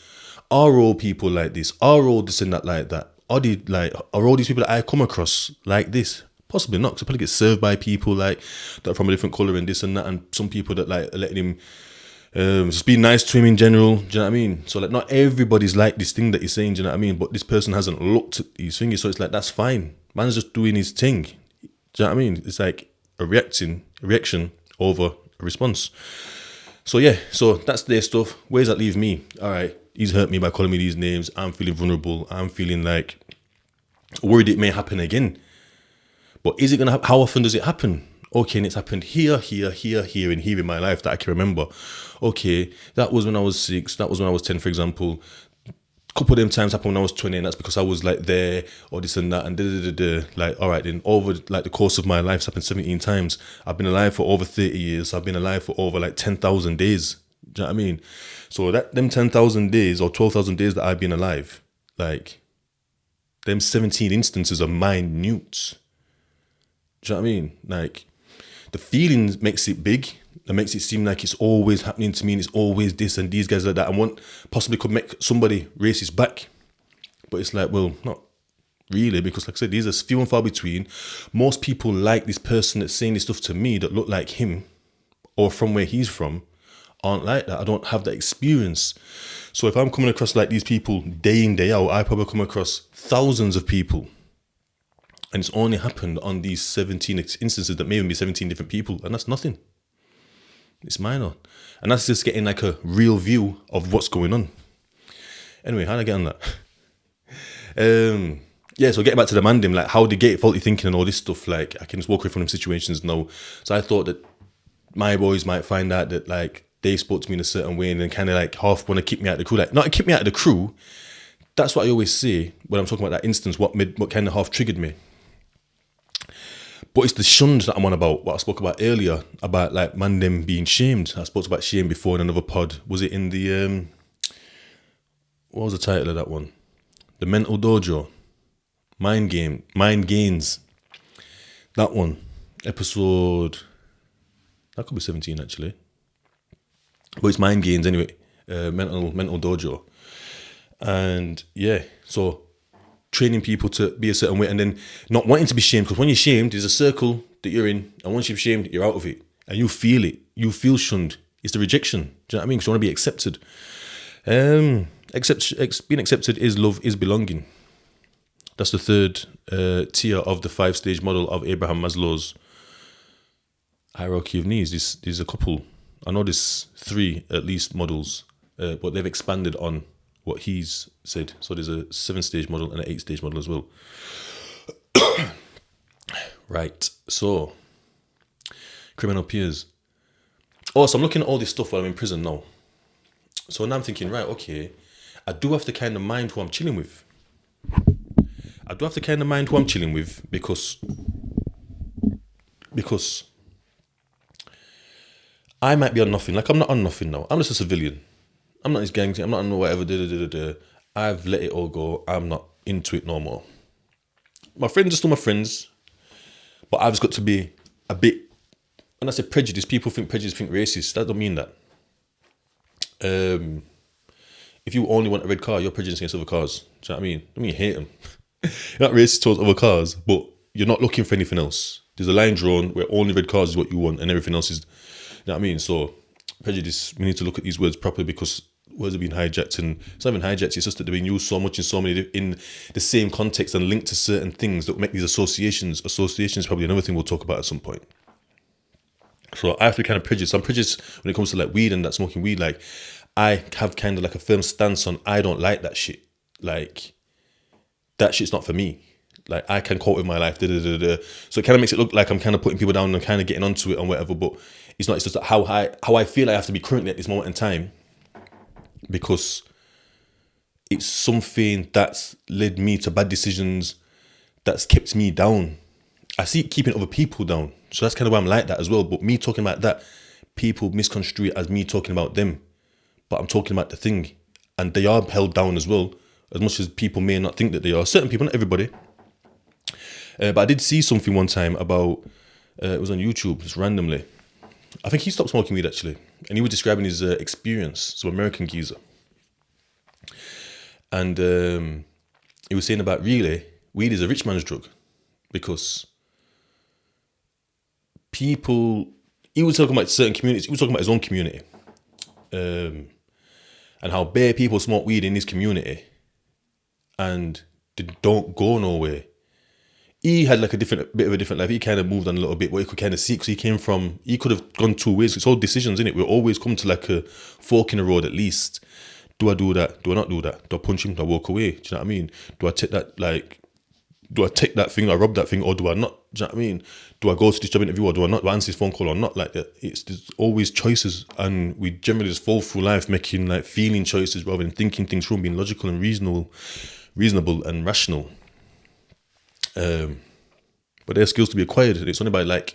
Are all people like this? Are all this and that like that? Are all these people that I come across like this? Possibly not, because I probably get served by people like that are from a different colour and this and that, and some people that like are letting him just be nice to him in general. Do you know what I mean? So like not everybody's like this thing that you're saying, do you know what I mean? But this person hasn't looked at these things, so it's like that's fine. Man's just doing his thing. Do you know what I mean? It's like a reaction over a response. So yeah, so that's their stuff. Where does that leave me? All right, he's hurt me by calling me these names. I'm feeling vulnerable. I'm feeling like worried it may happen again. But is it gonna happen? How often does it happen? Okay, and it's happened here, and here in my life that I can remember. Okay, that was when I was 6. That was when I was 10, for example. A couple of them times happened when I was 20, and that's because I was like there or this and that and like, all right, then over like the course of my life, it's happened 17 times. I've been alive for over 30 years. I've been alive for over like 10,000 days. Do you know what I mean? So that them 10,000 days or 12,000 days that I've been alive, like them 17 instances are minute. Do you know what I mean? Like the feelings makes it big. That makes it seem like it's always happening to me and it's always this and these guys like that. And one possibly could make somebody racist back. But it's like, well, not really, because like I said, these are few and far between. Most people like this person that's saying this stuff to me that look like him or from where he's from aren't like that. I don't have that experience. So if I'm coming across like these people day in, day out, I probably come across thousands of people. And it's only happened on these 17 instances that may even be 17 different people. And that's nothing. It's minor. And that's just getting like a real view of what's going on. Anyway, how did I get on that? Yeah, so getting back to the man, like how they get faulty thinking and all this stuff, like I can just walk away from them situations now. So I thought that my boys might find out that like they spoke to me in a certain way and then kind of like half want to kick me out of the crew. Like not kick me out of the crew. That's what I always say when I'm talking about that instance, what kind of half triggered me. But it's the shunned that I'm on about, what I spoke about earlier, about like man them being shamed. I spoke about shame before in another pod. Was it in the, what was the title of that one? The Mental Dojo. Mind Gains. That one. Episode, that could be 17 actually. But it's Mind Gains anyway. Mental Dojo. And yeah, so training people to be a certain way and then not wanting to be shamed, because when you're shamed, there's a circle that you're in, and once you're shamed, you're out of it, and you feel it. You feel shunned. It's the rejection. Do you know what I mean? Because you want to be accepted. Being accepted is love, is belonging. That's the third tier of the 5-stage model of Abraham Maslow's hierarchy of needs. There's a couple. I know there's 3 at least models, but they've expanded on what he's said. So there's a 7-stage model and an 8-stage model as well. Right. So criminal peers. Oh, so I'm looking at all this stuff while I'm in prison now. So now I'm thinking, right, okay, I do have to kind of mind who I'm chilling with. Because because I might be on nothing. Like, I'm not on nothing now. I'm just a civilian. I'm not his gang thing. I'm not on whatever. I've let it all go. I'm not into it no more. My friends are still my friends, but I've just got to be a bit. When I say prejudice, people think prejudice, think racist. That don't mean that. If you only want a red car, you're prejudiced against other cars. Do you know what I mean? I mean, you hate them. You're not racist towards other cars, but you're not looking for anything else. There's a line drawn where only red cars is what you want and everything else is, you know what I mean? So, prejudice, we need to look at these words properly because words are being hijacked, and it's not even hijacked, it's just that they're being used so much in so many, in the same context and linked to certain things that make these associations. Associations is probably another thing we'll talk about at some point. So I have to be kind of prejudiced. I'm prejudiced when it comes to like weed and that, smoking weed. Like, I have kind of like a firm stance on I don't like that shit. Like, that shit's not for me. Like, I can cope with my life. So it kind of makes it look like I'm kind of putting people down and kind of getting onto it and whatever. But it's not. It's just that how I feel I have to be currently at this moment in time, because it's something that's led me to bad decisions, that's kept me down. I see it keeping other people down. So that's kind of why I'm like that as well. But me talking about that, people misconstrue it as me talking about them. But I'm talking about the thing. And they are held down as well, as much as people may not think that they are. Certain people, not everybody. But I did see something one time about, it was on YouTube, just randomly. I think he stopped smoking weed actually. And he was describing his experience. So American geezer. And he was saying about really, weed is a rich man's drug. Because people, he was talking about certain communities, he was talking about his own community. And how bare people smoke weed in his community. And they don't go nowhere. He had like a bit of a different life. He kind of moved on a little bit, but he could kind of see, because he could have gone two ways. It's all decisions, innit? We'll always come to like a fork in the road at least. Do I do that? Do I not do that? Do I punch him? Do I walk away? Do you know what I mean? Do I take that thing, I rob that thing, or do I not? Do you know what I mean? Do I go to this job interview or do I not? Do I answer this phone call or not? Like that, there's always choices, and we generally just fall through life making like feeling choices rather than thinking things through, being logical and reasonable and rational. But there are skills to be acquired. It's only by like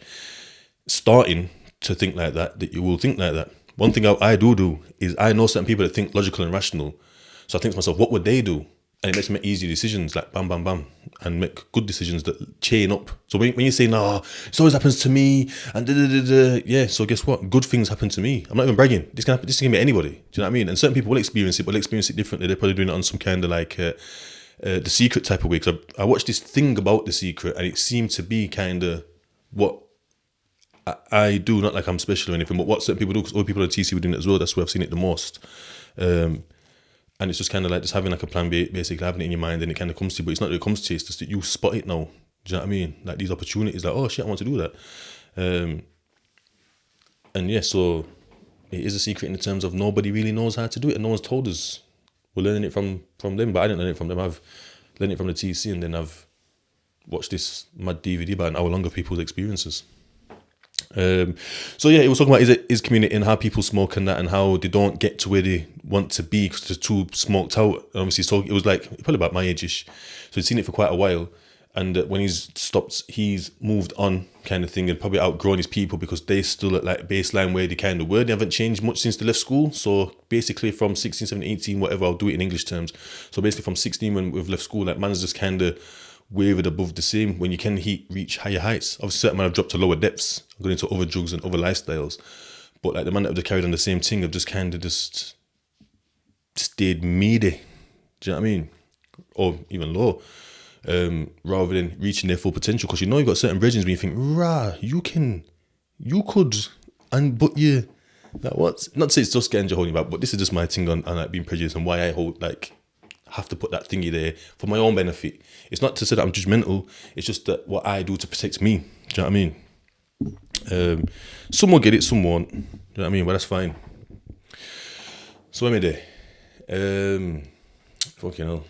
starting to think like that you will think like that. One thing I do is I know certain people that think logical and rational. So I think to myself, what would they do? And it makes me make easy decisions, like bam, bam, bam, and make good decisions that chain up. So when you say, nah, it always happens to me, and yeah, so guess what? Good things happen to me. I'm not even bragging. This can be anybody. Do you know what I mean? And certain people will experience it, but they'll experience it differently. They're probably doing it on some kind of like The Secret type of way. Because I watched this thing about The Secret, and it seemed to be kind of what I do, not like I'm special or anything, but what certain people do, because other people on TC were doing it as well. That's where I've seen it the most. And it's just kind of like just having like a plan B, basically having it in your mind, and it kind of comes to you, but it's not that it comes to you, it's just that you spot it now. Do you know what I mean? Like these opportunities, like, oh shit, I want to do that. And yeah, so it is a secret in the terms of nobody really knows how to do it, and no one's told us. We're learning it from them, but I didn't learn it from them. I've learned it from the TC, and then I've watched this mad DVD about an hour long of people's experiences. So yeah, it was talking about his community and how people smoke and that, and how they don't get to where they want to be because they're too smoked out. And obviously, so it was like probably about my age-ish. So he'd seen it for quite a while, and when he's stopped, he's moved on, kind of thing, and probably outgrown his people because they're still at like baseline where they kind of were. They haven't changed much since they left school. So basically, from 16, 17, 18, whatever, I'll do it in English terms. So basically, from 16 when we've left school, like man's just kind of wavered above the same. When you can reach higher heights, obviously certain men have dropped to lower depths, going into other drugs and other lifestyles, but like the man that have just carried on the same thing have just kind of just stayed meaty, do you know what I mean, or even low, rather than reaching their full potential. Because you've got certain bridges where you think, you could, but you, like what? Not to say it's just ganja holding back, but this is just my thing on like being prejudiced and why I have to put that thingy there for my own benefit. It's not to say that I'm judgmental, it's just that what I do to protect me. Do you know what I mean? Some will get it, some won't. Do you know what I mean? But that's fine. So let me there. Fucking hell.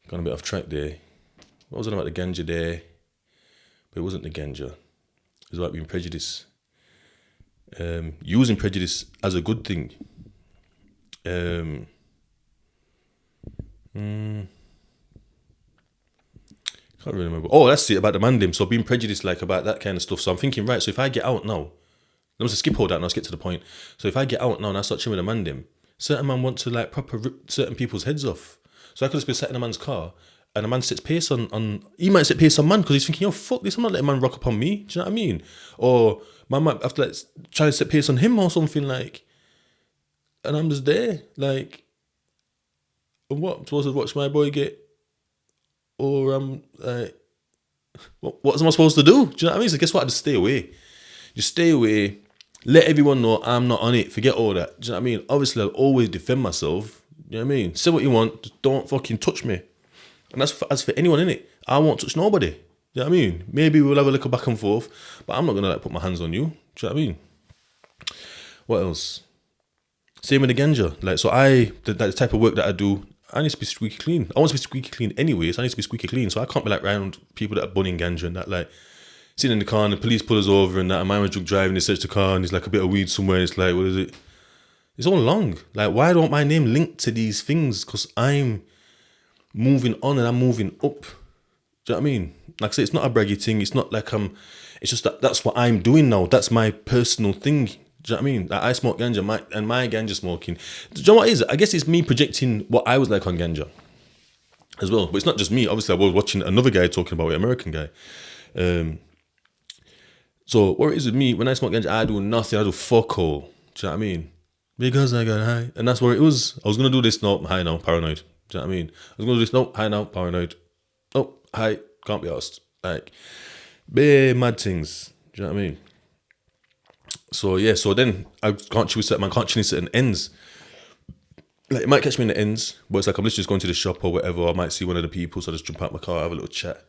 Gone a bit off track there. What was it about the ganja there? But it wasn't the ganja. It was about being prejudiced. Using prejudice as a good thing. Can't really remember. Oh, that's it, about the man them. So being prejudiced like about that kind of stuff. So I'm thinking, right, so if I get out now, let's just skip all that and let's get to the point. So if I get out now and I start chilling with a man them, certain man want to like proper rip certain people's heads off. So I could just be sat in a man's car and a man sets pace on he might set pace on man because he's thinking, yo, fuck this, I'm not letting man rock up on me. Do you know what I mean? Or man might have to like try to set pace on him or something like, and I'm just there. Like, what? I'm supposed to watch my boy get, or I'm like, what am I supposed to do? Do you know what I mean? So guess what? I just stay away. Just stay away. Let everyone know I'm not on it. Forget all that. Do you know what I mean? Obviously, I'll always defend myself. You know what I mean? Say what you want. Just don't fucking touch me. And that's as for anyone in it. I won't touch nobody. Do you know what I mean? Maybe we'll have a little back and forth, but I'm not gonna like put my hands on you. Do you know what I mean? What else? Same with the ganja. Like, so the type of work that I do, I need to be squeaky clean. I want to be squeaky clean anyways. I need to be squeaky clean. So I can't be like around people that are bunning ganja and that, like sitting in the car and the police pull us over and that, and my man's drunk driving, they search the car and there's like a bit of weed somewhere. It's like, what is it? It's all long. Like, why don't my name link to these things? Because I'm moving on and I'm moving up. Do you know what I mean? Like I say, it's not a braggy thing. It's not like it's just that that's what I'm doing now. That's my personal thing. Do you know what I mean? Like, I smoke ganja, my ganja smoking. Do you know what it is? I guess it's me projecting what I was like on ganja as well. But it's not just me. Obviously, I was watching another guy talking about it, an American guy. So what it is with me, when I smoke ganja, I do nothing. I do fuck all. Do you know what I mean? Because I got high. And that's where it was. I was going to do this, no, I'm high now, paranoid. Do you know what I mean? I was going to do this, no, high now, paranoid. Oh, high, can't be asked. Like, bare mad things. Do you know what I mean? So yeah, so then I can't chill with certain man, can't chill in certain ends. Like, it might catch me in the ends, but it's like I'm literally just going to the shop or whatever. I might see one of the people, so I just jump out my car, have a little chat.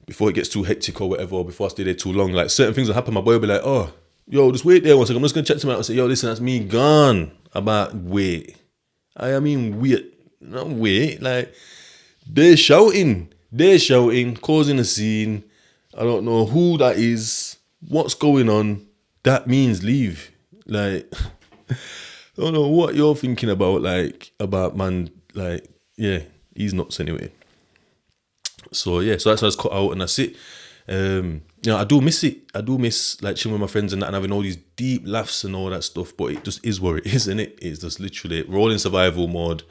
Before it gets too hectic or whatever, or before I stay there too long. Like, certain things will happen, my boy will be like, oh, yo, just wait there one second. I'm just going to check him out and say, yo, listen, that's me gone. About wait. I mean, wait. Not wait. Like, they're shouting, causing a scene. I don't know who that is, what's going on. That means leave. Like, I don't know what you're thinking about, like, about man, like, yeah, he's nuts anyway. So yeah, so that's why it's cut out and that's it. You know, I do miss it. I do miss like chilling with my friends and that and having all these deep laughs and all that stuff, but it just is what it is, isn't it? It's just literally, we're all in survival mode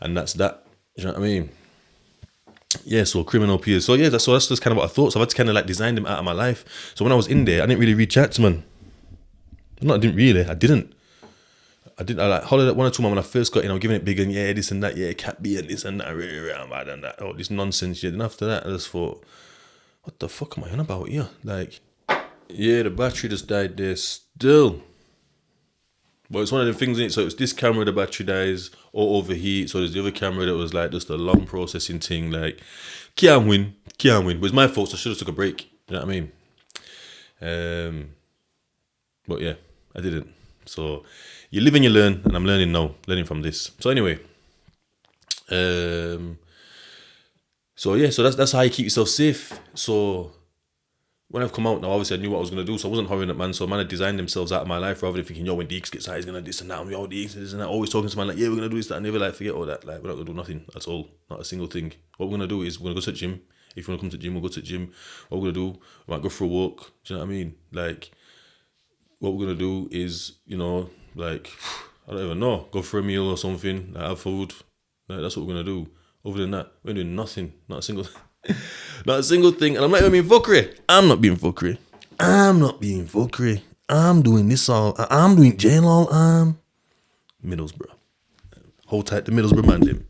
and that's that. You know what I mean? Yeah, so criminal peers. So yeah, that's just kind of what I thought. So I've had to kind of like design them out of my life. So when I was in there, I didn't really reach out to man. No, I didn't. I like hollered at one or two man when I first got in. I was giving it big and yeah, this and that, yeah, cat be and this and that, and that, all this nonsense shit. And after that, I just thought, what the fuck am I on about here? Like, yeah, the battery just died there still. But it's one of the things in it. So it's this camera, the battery dies or overheat. So there's the other camera that was like just a long processing thing. Like, can't win. But it's my fault. So I should have took a break. You know what I mean? But yeah, I didn't. So you live and you learn, and I'm learning now, learning from this. So anyway, so yeah, so that's how you keep yourself safe. So when I've come out now, obviously I knew what I was gonna do, so I wasn't hurrying up, man. So man had designed themselves out of my life rather than thinking, yo, when Deeks gets out, he's gonna this and that, and yo, Deeks this and that. Always talking to man like, yeah, we're gonna do this, that, and never like forget all that. Like, we're not gonna do nothing at all, not a single thing. What we're gonna do is we're gonna go to the gym. If you wanna come to the gym, we'll go to the gym. What we're gonna do, we might go for a walk. Do you know what I mean? Like, what we're gonna do is, you know, like, I don't even know, go for a meal or something, like, have food. Like, that's what we're gonna do. Other than that, we're doing nothing, not a single thing. And I'm not even being fuckery. I'm not being fuckery. I'm doing this all. I'm doing jail all. Middlesbrough. Hold tight the Middlesbrough man, Jim.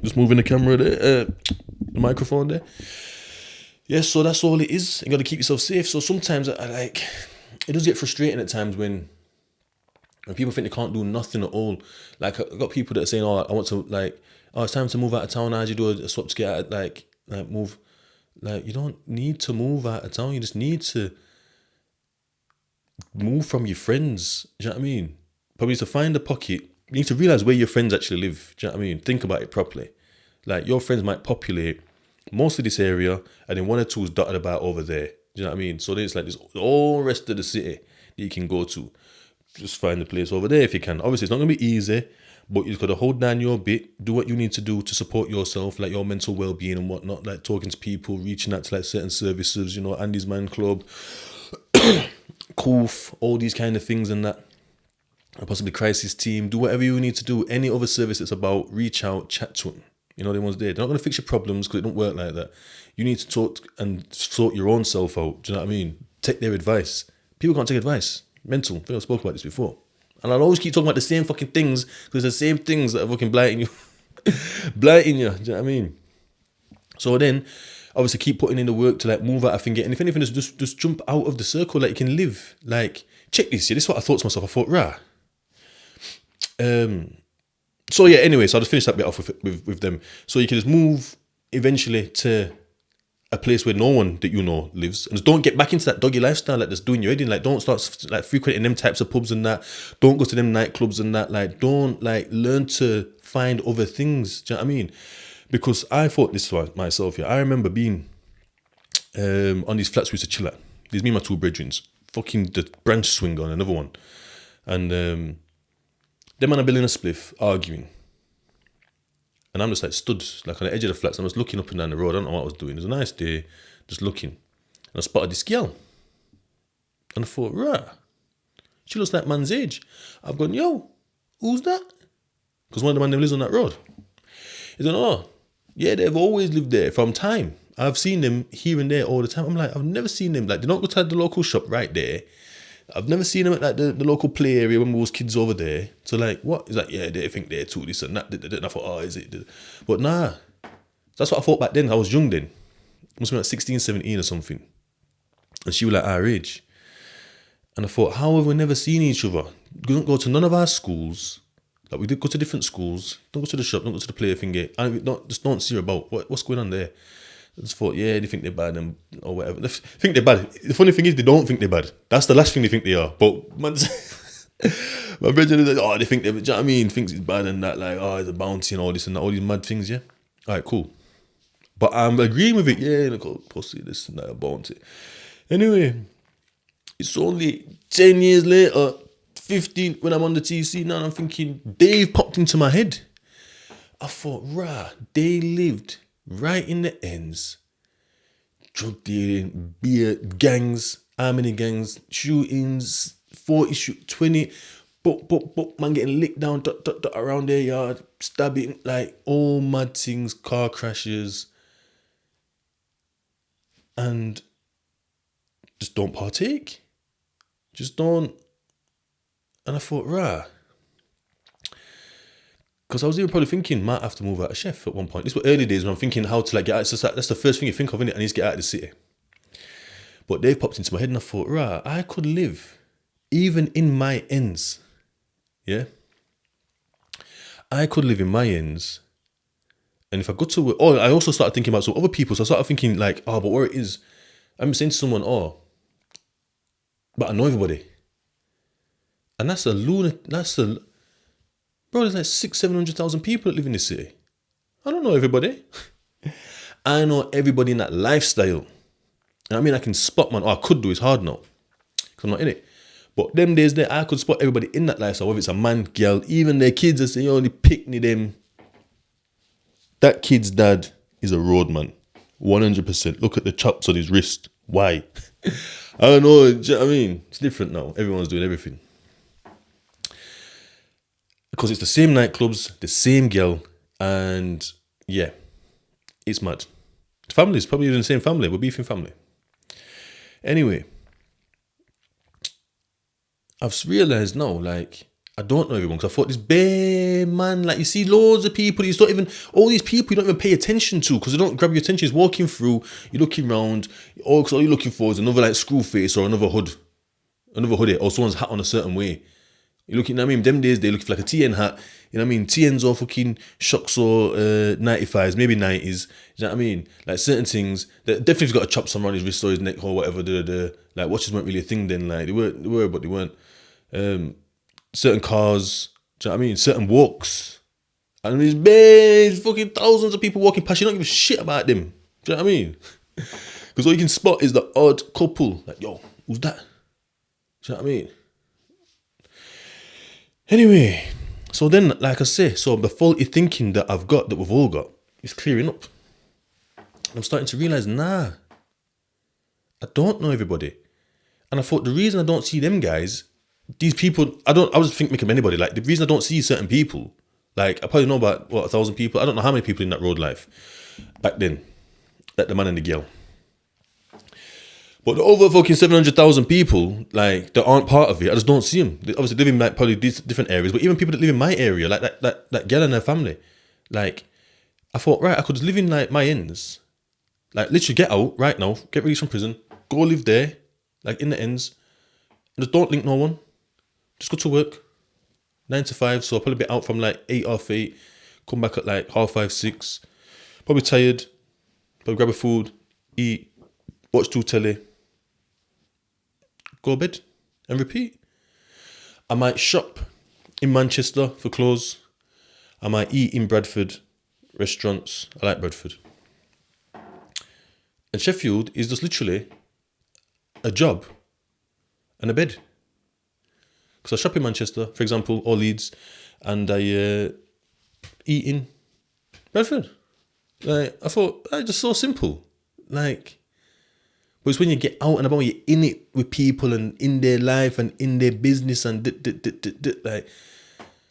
Just moving the camera there, the microphone there. Yeah, so that's all it is. You got to keep yourself safe. So sometimes I like, it does get frustrating at times when people think they can't do nothing at all. Like, I got people that are saying, oh, I want to, like, oh, it's time to move out of town. How do you do a swap to get out, like move? Like, you don't need to move out of town. You just need to move from your friends. Do you know what I mean? Probably to find a pocket. You need to realize where your friends actually live. Do you know what I mean? Think about it properly. Like, your friends might populate most of this area and then one or two is dotted about over there. Do you know what I mean? So then it's like this all rest of the city that you can go to. Just find a place over there if you can. Obviously, it's not going to be easy, But you've got to hold down your bit, do what you need to do to support yourself, like your mental well-being and whatnot, like talking to people, reaching out to like certain services, you know, Andy's Man Club, Koof, all these kind of things and that. And possibly crisis team, do whatever you need to do. Any other service that's about, reach out, chat to them. You know, the ones there. They're not going to fix your problems because it don't work like that. You need to talk and sort your own self out. Do you know what I mean? Take their advice. People can't take advice. Mental. I think I spoke about this before. And I'll always keep talking about the same fucking things because it's the same things that are fucking blighting you. Blighting you. Do you know what I mean? So then, obviously keep putting in the work to like move out of thinking. And if anything, just jump out of the circle. Like you can live. Like, check this. Yeah, this is what I thought to myself. I thought, rah. So yeah, anyway, so I'll just finish that bit off with them. So you can just move eventually to a place where no one that you know lives, and just don't get back into that doggy lifestyle like that's doing your head in. Like, don't start like frequenting them types of pubs and that. Don't go to them nightclubs and that. Like, don't like learn to find other things. Do you know what I mean? Because I thought this for myself. Yeah, I remember being on these flats we used to chill at. There's me and my two brethren, fucking the branch swing on another one, and them man are building a spliff, arguing. And I'm just like stood like on the edge of the flats. I was looking up and down the road. I don't know what I was doing. It was a nice day, just looking. And I spotted this girl. And I thought, right, she looks like man's age. I've gone, yo, who's that? Because one of the man lives on that road. He's like, oh, yeah, they've always lived there from time. I've seen them here and there all the time. I'm like, I've never seen them. Like, they don't go to the local shop right there. I've never seen them at like the local play area when we was kids over there. So like, what? He's like, yeah, they think they're too this and that. And I thought, oh, is it? But nah, that's what I thought back then. I was young then. Must be like 16, 17 or something. And she was like our age. And I thought, how have we never seen each other? We don't go to none of our schools. Like, we did go to different schools. Don't go to the shop, don't go to the play thingy. And just don't see her about what's going on there. I just thought, yeah, they think they're bad or whatever. They think they're bad. The funny thing is, they don't think they're bad. That's the last thing they think they are. But my brother is like, oh, they think they're, do you know what I mean? Thinks it's bad and that, like, oh, it's a bounty and all this and that, all these mad things, yeah? All right, cool. But I'm agreeing with it, yeah, look, oh, pussy, this and that, a bounty. Anyway, it's only 10 years later, 15, when I'm on the TC now, I'm thinking, Dave popped into my head. I thought, rah, they lived right in the ends, drug dealing, beer gangs, how many gangs, shootings, 20, but man getting licked down around their yard, stabbing, like all mad things, car crashes, and just don't partake, just don't. And I thought, rah. Because I was even probably thinking, might have to move out of Chef at one point. This was early days when I'm thinking how to like get out. It's just like, that's the first thing you think of, innit? I need to get out of the city. But they popped into my head and I thought, right, I could live even in my ends. Yeah? I could live in my ends. And if I go to, I also started thinking about some other people. So I started thinking like, oh, but where it is, I'm saying to someone, oh, but I know everybody. And that's a bro, there's like 700,000 people that live in this city. I don't know everybody. I know everybody in that lifestyle. And I mean, I can spot, man. Oh, I could do, it's hard now. Because I'm not in it. But them days there, I could spot everybody in that lifestyle. Whether it's a man, girl, even their kids that say, you only pick me them. That kid's dad is a roadman. 100%. Look at the chops on his wrist. Why? I don't know. Do you know what I mean? It's different now. Everyone's doing everything. Because it's the same nightclubs, the same girl, and yeah, it's mad. The family's probably in the same family. We're beefing family. Anyway, I've realised now, like, I don't know everyone because I thought this bare man, like, you see loads of people, you don't even, all these people you don't even pay attention to because they don't grab your attention. It's walking through, you're looking around, because all you're looking for is another like screw face or another hoodie, or someone's hat on a certain way. You're looking, you know what I mean? Them days, they look for like a TN hat. You know what I mean? TNs or fucking shocks or 95s, maybe 90s. You know what I mean? Like certain things, that definitely got a chop some around his wrist or his neck or whatever. Like watches weren't really a thing then. Like they were, but they weren't. Certain cars, do you know what I mean? Certain walks. And there's bare fucking thousands of people walking past. You don't give a shit about them. Do you know what I mean? Because all you can spot is the odd couple. Like, yo, who's that? Do you know what I mean? Anyway, So then, like I say, so the faulty thinking that I've got, that we've all got, is clearing up. I'm starting to realize, nah, I don't know everybody. And I thought the reason I don't see them guys, these people, I was thinking of anybody. Like the reason I don't see certain people, like I probably know about 1,000 people. I don't know how many people in that road life back then, like the man and the girl. But the over fucking 700,000 people, like that aren't part of it, I just don't see them. They obviously live in like probably these different areas, but even people that live in my area, like that girl and her family, like I thought, right, I could live in like my ends, like literally get out right now, get released from prison, go live there, like in the ends, and just don't link no one. Just go to work, 9 to 5. So I'll probably be out from like 8, half 8, come back at like 5:30, 6. Probably tired, probably grab a food, eat, watch 2 telly, go to bed, and repeat. I might shop in Manchester for clothes. I might eat in Bradford restaurants. I like Bradford. And Sheffield is just literally a job and a bed. Because I shop in Manchester, for example, or Leeds, and I eat in Bradford. Like I thought, just so simple. Like, but it's when you get out and about, you're in it with people and in their life and in their business and like.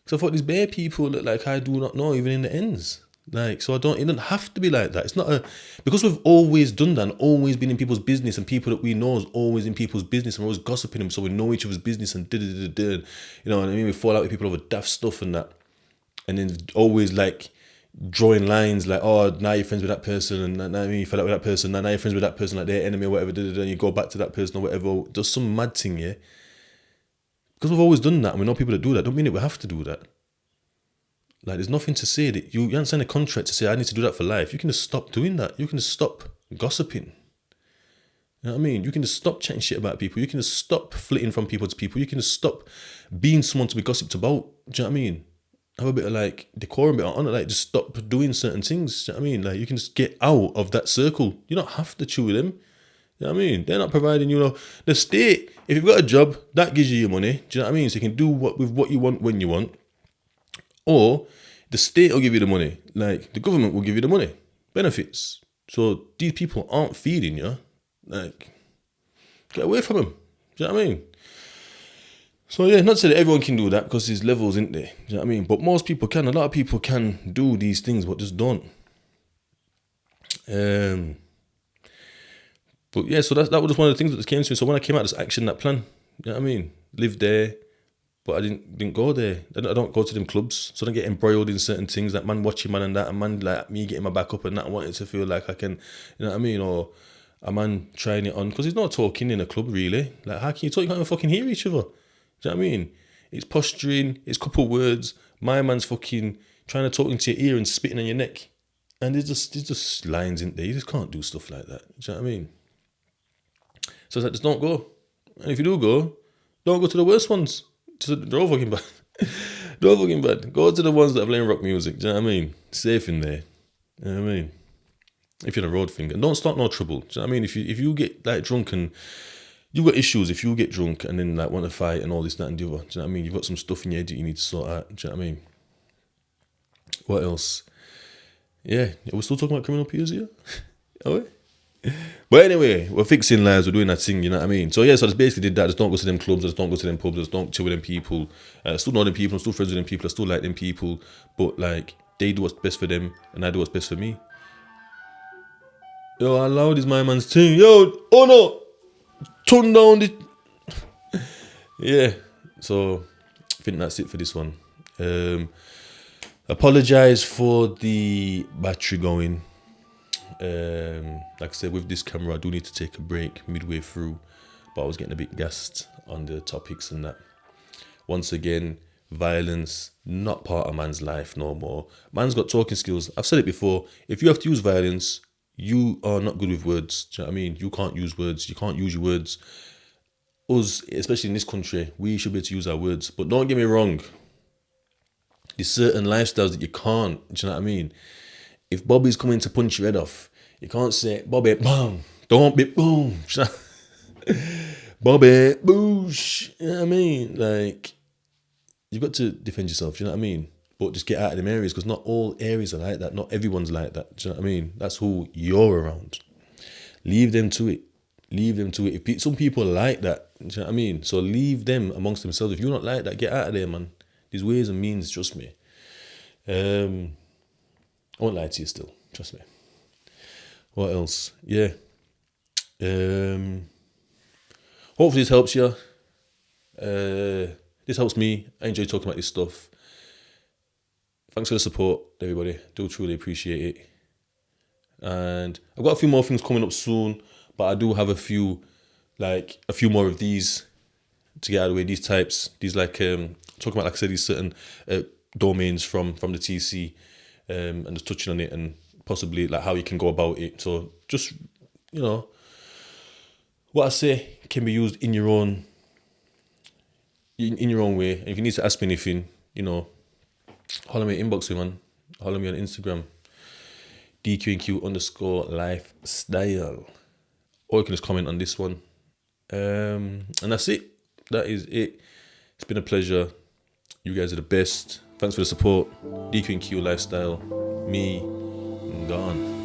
So I thought these bare people that like I do not know even in the ends. Like, so it don't have to be like that. It's not because we've always done that and always been in people's business, and people that we know is always in people's business, and we're always gossiping them, so we know each other's business and you know what I mean? We fall out with people over daft stuff and that. And then always like drawing lines like, oh, now you're friends with that person, and now you fell out with that person, now you're friends with that person, like their enemy or whatever, and you go back to that person or whatever. There's some mad thing, yeah? Because we've always done that and we know people that do that, don't mean that we have to do that. Like, there's nothing to say that you haven't signed a contract to say I need to do that for life. You can just stop doing that. You can just stop gossiping. You know what I mean? You can just stop chatting shit about people. You can just stop flitting from people to people. You can just stop being someone to be gossiped about. Do you know what I mean? Have a bit of like decorum, bit of honor. Like, just stop doing certain things. Do you know what I mean? Like, you can just get out of that circle. You don't have to chew with them. You know what I mean? They're not providing you. The state, if you've got a job, that gives you your money. Do you know what I mean? So you can do with what you want when you want. Or the state will give you the money. Like, the government will give you the money. Benefits. So these people aren't feeding you. Like, get away from them. Do you know what I mean? So yeah, not to say that everyone can do that, because there's levels, isn't there? Do you know what I mean? But most people can. A lot of people can do these things, but just don't. But yeah, so that was just one of the things that just came to me. So when I came out, just action that plan. You know what I mean? Live there. But I didn't go there. I don't go to them clubs, so I don't get embroiled in certain things. Like man watching man and that, and man like me getting my back up and that, wanting to feel like I can, you know what I mean? Or a man trying it on, because there's no talking in a club really. Like, how can you talk? You can't even fucking hear each other. Do you know what I mean? It's posturing, it's couple words. My man's fucking trying to talk into your ear and spitting on your neck. And there's just lines in there. You just can't do stuff like that. Do you know what I mean? So it's like, just don't go. And if you do go, don't go to the worst ones. They're all fucking bad. They're all fucking bad. Go to the ones that are playing rock music. Do you know what I mean? Safe in there. You know what I mean? If you're in a road thing. And don't start no trouble. Do you know what I mean? If you get like drunk and you've got issues, if you get drunk and then like want to fight and all this, that and the other. Do you know what I mean? You've got some stuff in your head that you need to sort out. Do you know what I mean? What else? Yeah. We're still talking about criminal peers here? Are we? But anyway, we're fixing lives, we're doing that thing, you know what I mean? So yeah, so I just basically did that. Just don't go to them clubs, just don't go to them pubs, just don't chill with them people. I still know them people, I'm still friends with them people, I still like them people, but like, they do what's best for them and I do what's best for me. Yo, how loud is my man's thing? Yo, oh no! Turn down the... Yeah, so I think that's it for this one. Apologise for the battery going. Like I said, with this camera I do need to take a break midway through, but I was getting a bit gassed on the topics and that. Once again, violence not part of man's life no more. Man's got talking skills. I've said it before, if you have to use violence, you are not good with words. Do you know what I mean? You can't use words, you can't use your words. Us, especially in this country, we should be able to use our words. But don't get me wrong, there's certain lifestyles that you can't. Do you know what I mean? If Bobby's coming to punch your head off, you can't say, Bobby, boom, don't be boom. Bobby, boosh. You know what I mean? Like, you've got to defend yourself. Do you know what I mean? But just get out of them areas because not all areas are like that. Not everyone's like that. Do you know what I mean? That's who you're around. Leave them to it. Leave them to it. Some people are like that. Do you know what I mean? So leave them amongst themselves. If you're not like that, get out of there, man. There's ways and means. Trust me. I won't lie to you. Still, trust me. What else? Yeah. Hopefully this helps you. This helps me. I enjoy talking about this stuff. Thanks for the support, everybody. Do truly appreciate it. And I've got a few more things coming up soon, but I do have a few more of these to get out of the way. These types, these talking about, like I said, these certain domains from the TC, and just touching on it and possibly like how you can go about it. So just, what I say can be used in your own way. And if you need to ask me anything, holler me, inbox me, man. Holler me on Instagram, DQNQ_lifestyle. Or you can just comment on this one. And that's it. That is it. It's been a pleasure. You guys are the best. Thanks for the support. DQNQ lifestyle. Me, gone.